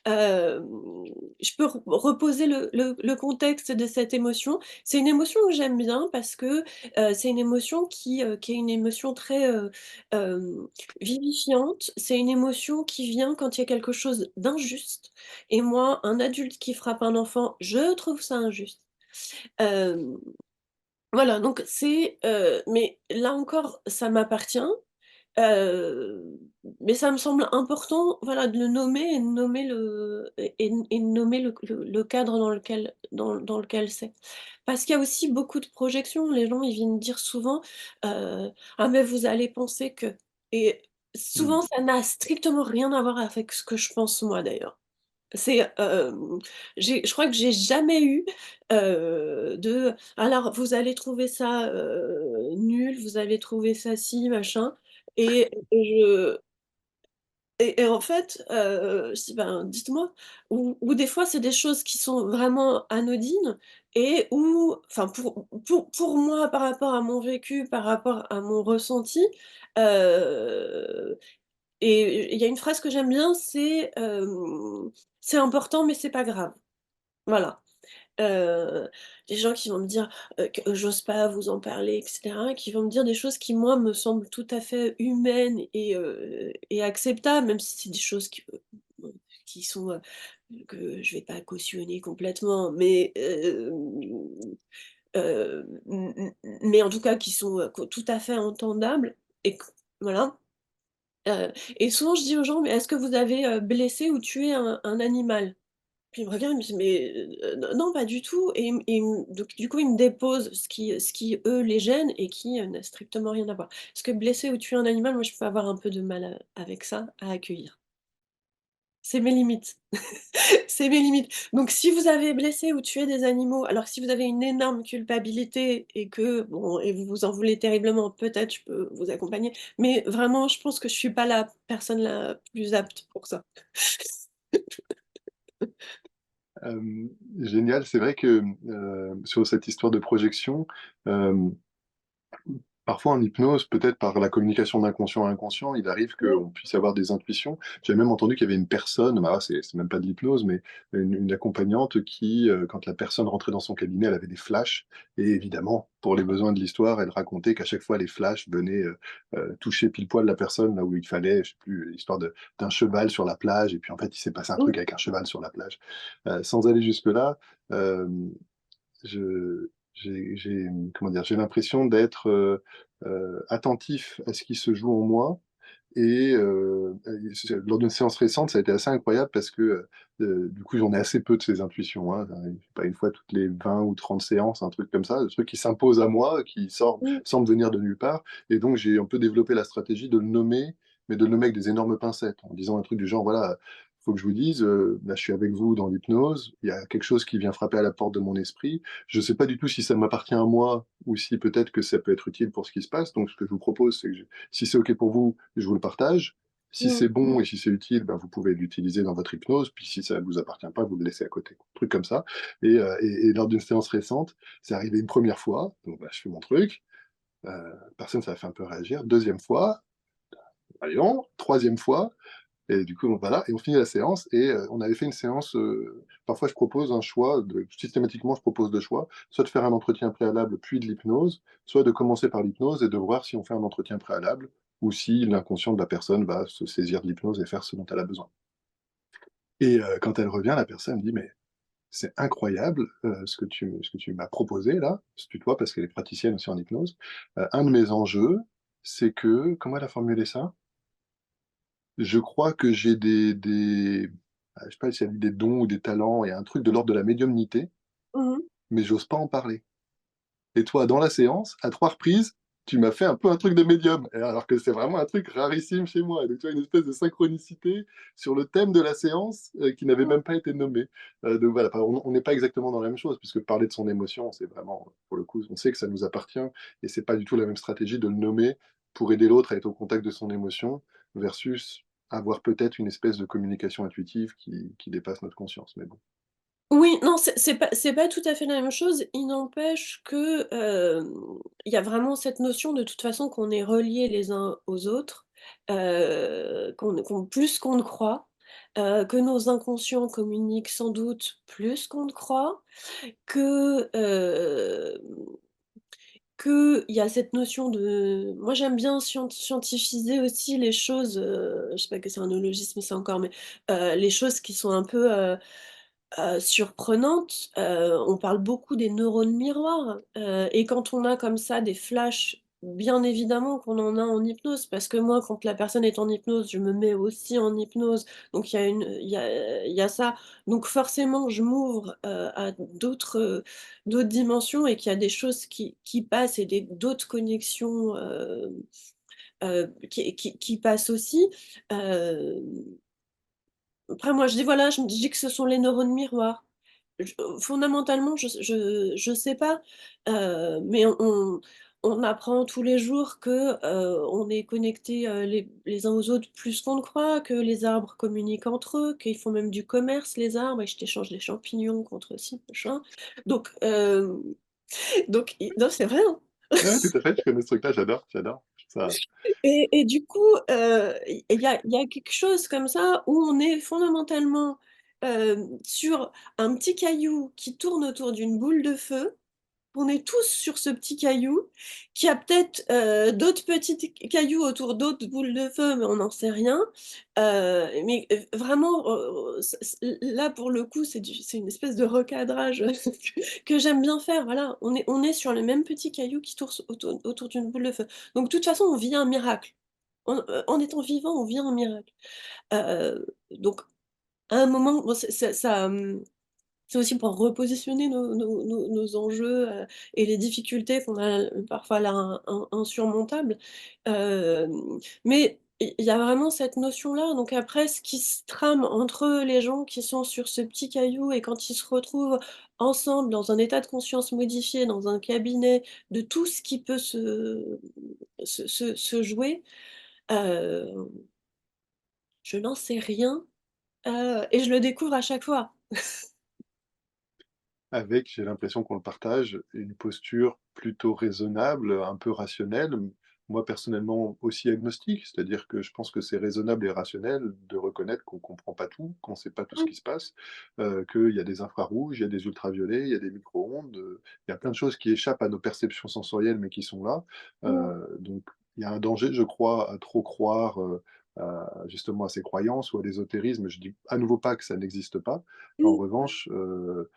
S2: Hem, je peux reposer le contexte de cette émotion. C'est une émotion que j'aime bien parce que, c'est une émotion qui est une émotion très, hem, vivifiante. C'est une émotion qui vient quand il y a quelque chose d'injuste et moi, un adulte qui frappe un enfant, je trouve ça injuste. Hem, voilà, donc mais là encore, ça m'appartient. Heu, mais ça me semble important, voilà, de le nommer et de nommer et de nommer le cadre dans lequel c'est. Parce qu'il y a aussi beaucoup de projections. Les gens, ils viennent dire souvent, «Ah mais vous allez penser que» et
S1: Mmh.
S2: souvent ça n'a strictement rien à voir avec ce que je pense moi d'ailleurs. C'est, je crois que j'ai jamais eu, «Alors vous allez trouver ça, nul, vous allez trouver ça ci, machin» et en fait, je dis: «Ben, dites-moi». Ou des fois, c'est des choses qui sont vraiment anodines et où enfin pour moi, par rapport à mon vécu, par rapport à mon ressenti, heu et il y a une phrase que j'aime bien, «C'est important mais c'est pas grave». Voilà. Heu, des gens qui vont me dire, que j'ose pas vous en parler et cetera, qui vont me dire des choses qui, moi, me semblent tout à fait humaines et acceptables, même si c'est des choses qui sont, que je vais pas cautionner complètement, mais en tout cas qui sont, tout à fait entendables et voilà, et souvent je dis aux gens: «Mais est-ce que vous avez, blessé ou tué un animal?» Puis il me regarde, il me dit: «Mais, non, pas du tout», donc du coup, il me dépose ce qui eux les gêne et qui, n'a strictement rien à voir. Parce que blesser ou tuer un animal, moi je peux avoir un peu de mal, avec ça, à accueillir. C'est mes limites. C'est mes limites. Donc si vous avez blessé ou tué des animaux, alors que si vous avez une énorme culpabilité et que bon et vous vous en voulez terriblement, peut-être je peux vous accompagner, mais vraiment je pense que je suis pas la personne la plus apte pour ça.
S1: Génial, c'est vrai que, sur cette histoire de projection, hem parfois en hypnose, peut-être par la communication d'inconscient à inconscient, il arrive
S2: Mmh,
S1: qu'on puisse avoir des intuitions. J'ai même entendu qu'il y avait une personne, bah, là c'est même pas de l'hypnose, mais une accompagnante qui, quand la personne rentrait dans son cabinet, elle avait des flashs et évidemment, pour les besoins de l'histoire, elle racontait qu'à chaque fois les flashs venaient, toucher pile poil la personne là où il fallait. Je sais plus, l'histoire de d'un cheval sur la plage et puis en fait, il s'est passé un
S2: mmh,
S1: truc avec un cheval sur la plage. Sans aller jusque-là, hem comment dire? J'ai l'impression d'être, attentif à ce qui se joue en moi et c'est lors d'une séance récente, ça a été assez incroyable parce que, du coup, j'en ai assez peu de ces intuitions, hein. J'en ai pas une fois toutes les 20 ou 30 séances, un truc comme ça, le truc qui s'impose à moi, qui sort
S2: mmh,
S1: semble venir de nulle part et donc j'ai un peu développé la stratégie de le nommer, mais de le nommer avec des énormes pincettes, en disant un truc du genre: «Voilà, faut que je vous dise, là, je suis avec vous dans l'hypnose, il y a quelque chose qui vient frapper à la porte de mon esprit. Je sais pas du tout si ça m'appartient à moi ou si peut-être que ça peut être utile pour ce qui se passe, donc ce que je vous propose, c'est que si c'est OK pour vous, je vous le partage. Si
S2: mmh.
S1: c'est bon et si c'est utile, ben, vous pouvez l'utiliser dans votre hypnose, puis si ça ne vous appartient pas, vous le laissez à côté. Truc comme ça. Et lors d'une séance récente, c'est arrivé une première fois, donc bah, je fais mon truc, personne, ça a fait un peu réagir. Deuxième fois, voyons, troisième fois, et du coup, donc voilà, et on finit la séance et on avait fait une séance, parfois je propose un choix de systématiquement je propose 2 choix, soit de faire un entretien préalable puis de l'hypnose, soit de commencer par l'hypnose et de voir si on fait un entretien préalable ou si l'inconscient de la personne va se saisir de l'hypnose et faire ce dont elle a besoin. Et quand elle revient, la personne me dit: «Mais c'est incroyable, ce que tu m'as proposé là», elle se tutoie parce qu'elle est praticienne aussi en hypnose. Un de mes enjeux, c'est que comment elle a formulé ça? Je crois que j'ai je sais pas si elle dit des dons ou des talents et un truc de l'ordre de la médiumnité,
S2: Mmh mh.
S1: mais j'ose pas en parler. Et toi, dans la séance, à 3 reprises, tu m'as fait un peu un truc de médium, et alors que c'est vraiment un truc rarissime chez moi. Donc tu vois, une espèce de synchronicité sur le thème de la séance, qui n'avait
S2: Mmh.
S1: même pas été nommé. Donc voilà, enfin, on n'est pas exactement dans la même chose puisque parler de son émotion, c'est vraiment, pour le coup, on sait que ça nous appartient et c'est pas du tout la même stratégie de le nommer pour aider l'autre à être au contact de son émotion versus avoir peut-être une espèce de communication intuitive qui dépasse notre conscience, mais bon.
S2: Oui, non, c'est pas tout à fait la même chose. Il n'empêche que, il y a vraiment cette notion de toute façon qu'on est reliés les uns aux autres, qu'on plus qu'on ne croit, que nos inconscients communiquent sans doute plus qu'on ne croit, que, qu'il y a cette notion de moi j'aime bien scientifiser aussi les choses, je sais pas que c'est un néologisme ça encore, mais, les choses qui sont un peu, surprenantes. On parle beaucoup des neurones miroirs, et quand on a comme ça des flashs, bien évidemment qu'on en a en hypnose, parce que moi, quand la personne est en hypnose, je me mets aussi en hypnose, donc il y a ça. Donc forcément, je m'ouvre, à d'autres dimensions et qu'il y a des choses qui passent et d'autres connexions, qui passent aussi. Hem Après moi je dis voilà, je me dis que ce sont les neurones miroirs. Fondamentalement je sais pas, mais on apprend tous les jours que, on est connectés, les uns aux autres plus qu'on ne croit, que les arbres communiquent entre eux, qu'ils font même du commerce les arbres et je t'échange des champignons contre ci, machin. Donc non c'est vrai, hein.
S1: Ouais, tout à fait, je connais ce truc-là, j'adore, j'adore. Ça
S2: Et du coup, il y a quelque chose comme ça où on est fondamentalement, sur un petit caillou qui tourne autour d'une boule de feu. On est tous sur ce petit caillou qui a peut-être, d'autres petits cailloux autour d'autres boules de feu, mais on n'en sait rien. Mais vraiment, là pour le coup, c'est une espèce de recadrage que j'aime bien faire, voilà. On est sur le même petit caillou qui tourne autour d'une boule de feu. Donc de toute façon, on vit un miracle. en étant vivant, on vit un miracle. Donc à un moment, bon, c'est aussi pour repositionner nos enjeux, et les difficultés qu'on a parfois là insurmontables. Mais il y a vraiment cette notion-là, donc après ce qui se trame entre les gens qui sont sur ce petit caillou et quand ils se retrouvent ensemble dans un état de conscience modifié, dans un cabinet, de tout ce qui peut se jouer, heu, je n'en sais rien, et je le découvre à chaque fois.
S1: Avec, j'ai l'impression qu'on le partage, une posture plutôt raisonnable, un peu rationnelle. Moi, personnellement, aussi agnostique, c'est-à-dire que je pense que c'est raisonnable et rationnel de reconnaître qu'on comprend pas tout, qu'on sait pas tout ce
S2: Mmh,
S1: qui se passe, qu'il y a des infrarouges, il y a des ultraviolets, il y a des micro-ondes, il y a plein de choses qui échappent à nos perceptions sensorielles, mais qui sont là.
S2: mmh,
S1: Donc il y a un danger, je crois, à trop croire, justement à ces croyances ou à l'ésotérisme. Je dis à nouveau pas que ça n'existe pas. En
S2: mmh,
S1: revanche, heu,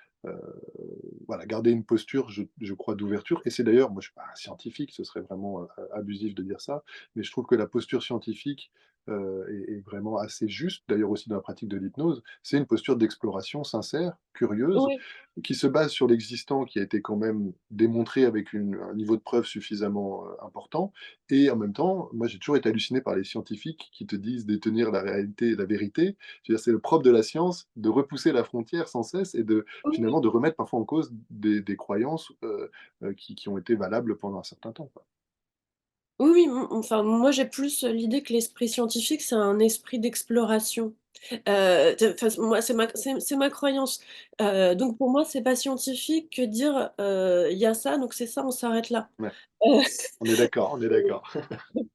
S1: voilà, garder une posture, je crois, d'ouverture et c'est d'ailleurs moi je suis pas un scientifique, ce serait vraiment, abusif de dire ça, mais je trouve que la posture scientifique, est vraiment assez juste, d'ailleurs aussi dans la pratique de l'hypnose. C'est une posture d'exploration sincère, curieuse,
S2: oui.
S1: qui se base sur l'existant, qui a été quand même démontré avec un niveau de preuve suffisamment, important et en même temps, moi j'ai toujours été halluciné par les scientifiques qui te disent détenir la réalité, la vérité. Je veux dire, c'est le propre de la science de repousser la frontière sans cesse et de
S2: Oui,
S1: finalement, de remettre parfois en cause des croyances, qui ont été valables pendant un certain temps, quoi.
S2: oui, oui, enfin, moi, j'ai plus, l'idée que l'esprit scientifique, c'est un esprit d'exploration. De enfin, moi, c'est ma croyance. Donc pour moi, c'est pas scientifique que dire, «Il y a ça, donc c'est ça, on s'arrête là».
S1: Ouais,
S2: Heu
S1: on est d'accord, on est d'accord.
S2: Donc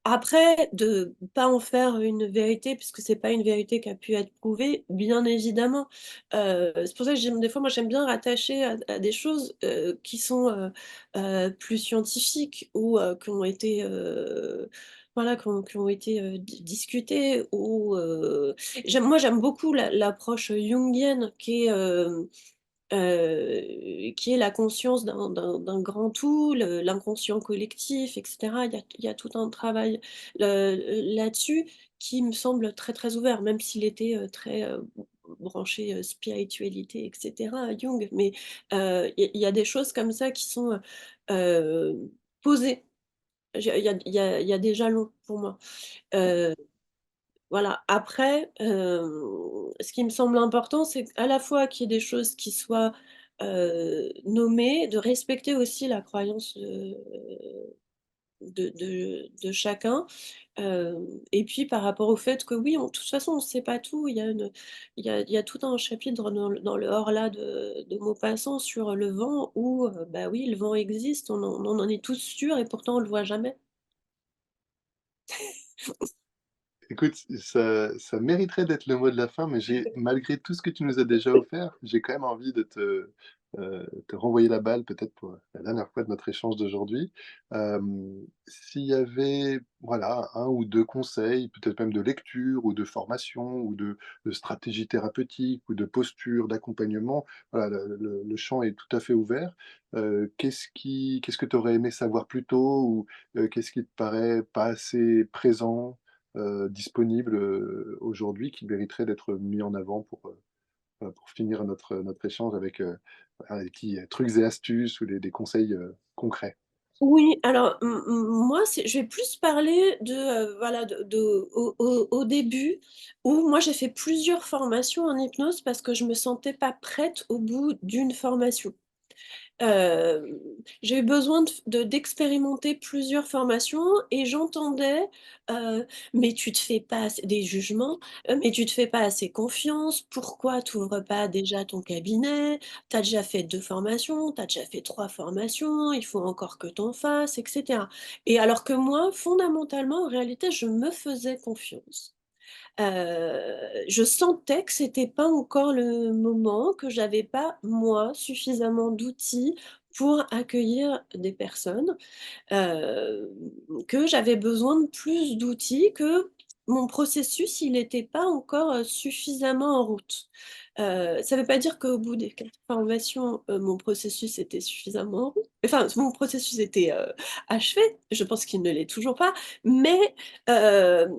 S2: après de pas en faire une vérité puisque c'est pas une vérité qui a pu être prouvée, bien évidemment. C'est pour ça que j'aime des fois, moi, j'aime bien rattacher à des choses, qui sont, plus scientifiques ou qui ont été, voilà, qui ont été, discutées ou j'aime beaucoup l'approche jungienne qui est la conscience d'un grand tout, l'inconscient collectif et cetera. Il y a tout un travail, là-dessus qui me semble très, très ouvert, même s'il était, très, branché, spiritualité et cetera, Jung. Mais, il y a des choses comme ça qui sont, posées. Il y a des jalons pour moi. Heu voilà, après, ce qui me semble important, c'est qu'à la fois qu'il y ait des choses qui soient, nommées, de respecter aussi la croyance, de chacun, et puis par rapport au fait que oui, de toute façon, on ne sait pas tout. Il y a tout un chapitre dans le Horla de Maupassant sur le vent où, bah oui, le vent existe, on en est tous sûrs et pourtant on le voit jamais.
S1: Écoute, ça mériterait d'être le mot de la fin, mais j'ai malgré tout ce que tu nous as déjà offert, j'ai quand même envie de te renvoyer la balle peut-être pour la dernière fois de notre échange d'aujourd'hui. S'il y avait, voilà, un ou 2 conseils, peut-être même de lecture ou de formation ou de stratégie thérapeutique ou de posture, d'accompagnement, voilà, le champ est tout à fait ouvert. Qu'est-ce que tu aurais aimé savoir plus tôt ou, qu'est-ce qui te paraît pas assez présent? Disponibles, aujourd'hui qui mériteraient d'être mis en avant pour finir notre échange avec, voilà, des petits, trucs et astuces ou des conseils, concrets.
S2: Oui, alors, moi, je vais plus parler de, voilà, au début où moi j'ai fait plusieurs formations en hypnose parce que je me sentais pas prête au bout d'une formation. Hem, j'ai eu besoin d'expérimenter plusieurs formations et j'entendais, heu: «Mais tu te fais pas assez» des jugements, «Mais tu te fais pas assez confiance, pourquoi tu ouvres pas déjà ton cabinet? Tu as déjà fait 2 formations, tu as déjà fait 3 formations, il faut encore que tu en fasses» et cetera. Et alors que moi, fondamentalement, en réalité, je me faisais confiance. Je sentais que c'était pas encore le moment, que j'avais pas, moi, suffisamment d'outils pour accueillir des personnes, hem, que j'avais besoin de plus d'outils, que mon processus, il était pas encore, suffisamment en route. Ça veut pas dire qu'au bout des 4 formations, mon processus était suffisamment en route. Enfin, mon processus était, achevé. Je pense qu'il ne l'est toujours pas, mais, hem,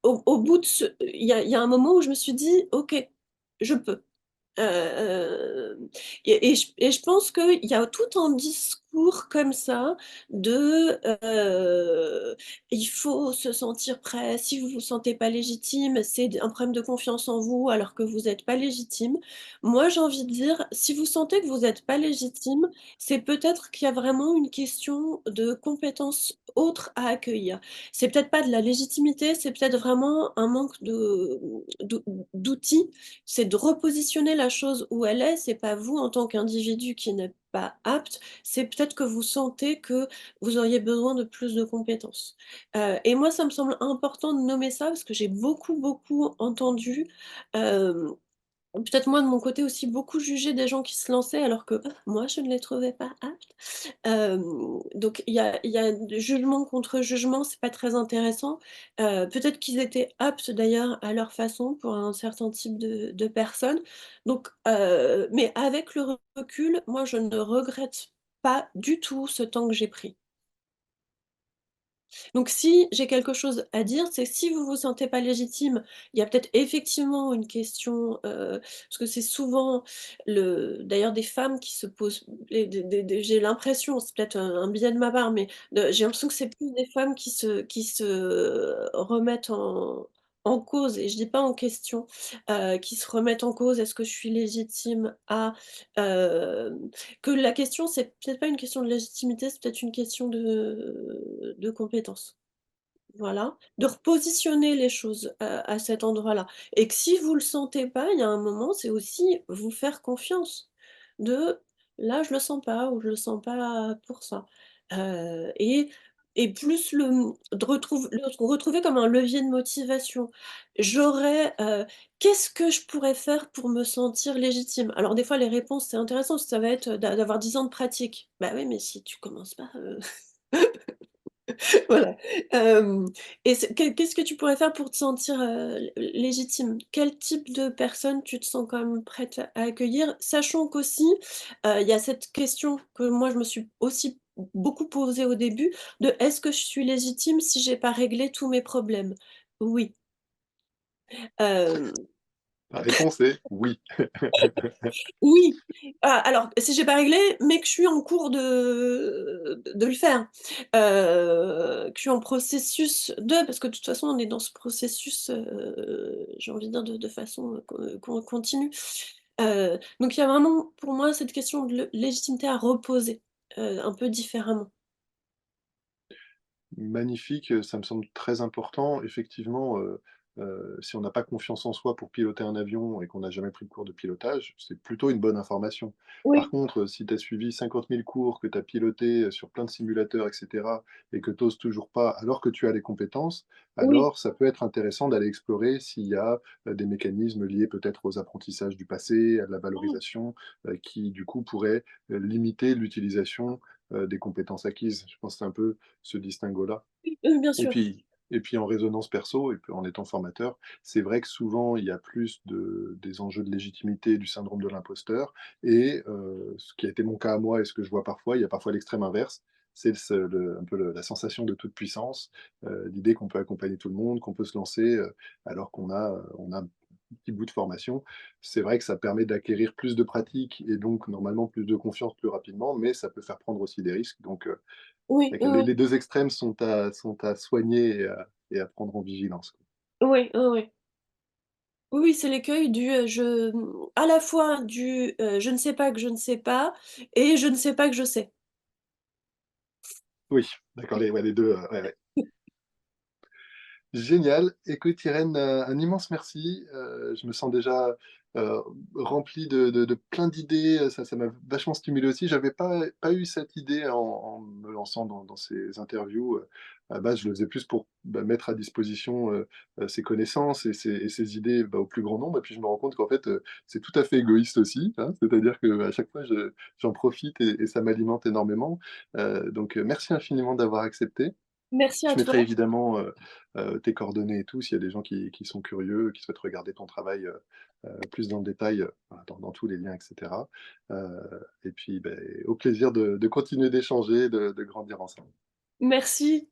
S2: au bout de ce il y a un moment où je me suis dit: «OK, je peux». Hem et je pense qu'il y a tout un discours comme ça de, il faut se sentir prêt. Si vous vous sentez pas légitime, c'est d un problème de confiance en vous alors que vous êtes pas légitime. Moi, j'ai envie de dire, si vous sentez que vous êtes pas légitime, c'est peut-être qu'il y a vraiment une question de compétences autres à accueillir. C'est peut-être pas de la légitimité, c'est peut-être vraiment un manque d'outils, c'est de repositionner la chose où elle est, c'est pas vous en tant qu'individu qui n'êtes pas apte, c'est peut-être que vous sentez que vous auriez besoin de plus de compétences. Et moi, ça me semble important de nommer ça parce que j'ai beaucoup, beaucoup entendu, hem peut-être moi de mon côté aussi beaucoup jugé des gens qui se lançaient alors que moi je ne les trouvais pas aptes. Donc il y a de jugement contre jugement, c'est pas très intéressant. Peut-être qu'ils étaient aptes d'ailleurs à leur façon pour un certain type de personnes. Donc mais avec le recul, moi je ne regrette pas du tout ce temps que j'ai pris. Donc si j'ai quelque chose à dire, c'est si vous vous sentez pas légitime, il y a peut-être effectivement une question, parce que c'est souvent d'ailleurs des femmes qui se posent et des j'ai l'impression, c'est peut-être un biais de ma part, mais j'ai l'impression que c'est plus des femmes qui se remettent en cause et je dis pas en question, qui se remettent en cause: «Est-ce que je suis légitime à», que la question, c'est peut-être pas une question de légitimité, c'est peut-être une question de compétence. Voilà, de repositionner les choses à cet endroit-là et que si vous le sentez pas, il y a un moment, c'est aussi vous faire confiance. De: «Là, je le sens pas» ou «Je le sens pas pour ça». Heu et et plus le retrouver comme un levier de motivation. Qu'est-ce que je pourrais faire pour me sentir légitime? Alors des fois, les réponses, c'est intéressant, ça va être d'avoir 10 ans de pratique. Bah oui, mais si tu commences pas, voilà, hem et qu'est-ce que tu pourrais faire pour te sentir, légitime? Quel type de personne tu te sens quand même prête à accueillir? Sachant qu'aussi, il y a cette question que moi je me suis aussi beaucoup posée au début de: «Est-ce que je suis légitime si j'ai pas réglé tous mes problèmes?» Oui, hem
S1: La réponse est oui.
S2: Oui, alors si j'ai pas réglé, mais que je suis en cours de le faire, que je suis en processus de parce que de toute façon on est dans ce processus, j'ai envie de dire de façon, continue. Donc il y a vraiment pour moi cette question de légitimité à reposer, un peu différemment.
S1: Magnifique, ça me semble très important. Effectivement, si on n'a pas confiance en soi pour piloter un avion et qu'on n'a jamais pris de cours de pilotage, c'est plutôt une bonne information. Par
S2: Oui,
S1: contre, si tu as suivi 50 000 cours, que tu as piloté, sur plein de simulateurs et cetera et que tu oses toujours pas alors que tu as les compétences,
S2: oui,
S1: alors ça peut être intéressant d'aller explorer s'il y a, des mécanismes liés peut-être aux apprentissages du passé, à de la
S2: mmh,
S1: valorisation, qui du coup pourraient, limiter l'utilisation, des compétences acquises. Je pense que c'est un peu ce distinguo-là.
S2: bien
S1: Et
S2: sûr.
S1: puis et puis en résonance perso et puis en étant formateur, c'est vrai que souvent il y a plus des enjeux de légitimité, du syndrome de l'imposteur et ce qui a été mon cas à moi et ce que je vois parfois, il y a parfois l'extrême inverse. C'est un peu la sensation de toute puissance, l'idée qu'on peut accompagner tout le monde, qu'on peut se lancer, alors on a un petit bout de formation. C'est vrai que ça permet d'acquérir plus de pratique et donc normalement plus de confiance plus rapidement, mais ça peut faire prendre aussi des risques donc
S2: Oui,
S1: c'est que
S2: oui, oui.
S1: les 2 extrêmes sont à soigner et à prendre en vigilance, quoi.
S2: Oui, oui, oui. Oui, oui, c'est l'écueil à la fois «Je ne sais pas que je ne sais pas» et «Je ne sais pas que je sais».
S1: Oui, d'accord, les 2, ouais, ouais. Génial. Écoute Irène, un immense merci. Je me sens déjà, heu, rempli de plein d'idées, ça m'a vachement stimulé aussi. J'avais pas eu cette idée en me lançant dans ces interviews, à la base, je le faisais plus pour, bah, mettre à disposition, ces connaissances et ces idées, bah, au plus grand nombre et puis je me rends compte qu'en fait, c'est tout à fait égoïste aussi, hein. C'est-à-dire qu'à chaque fois, j'en profite et ça m'alimente énormément. Donc, merci infiniment d'avoir accepté.
S2: Merci
S1: Je
S2: à toi.
S1: mettrai évidemment, tes coordonnées et tout, s'il y a des gens qui sont curieux, qui souhaitent regarder ton travail, plus dans le détail, voilà, dans tous les liens et cetera. Et puis, beh, au plaisir de continuer d'échanger, de grandir ensemble.
S2: Merci.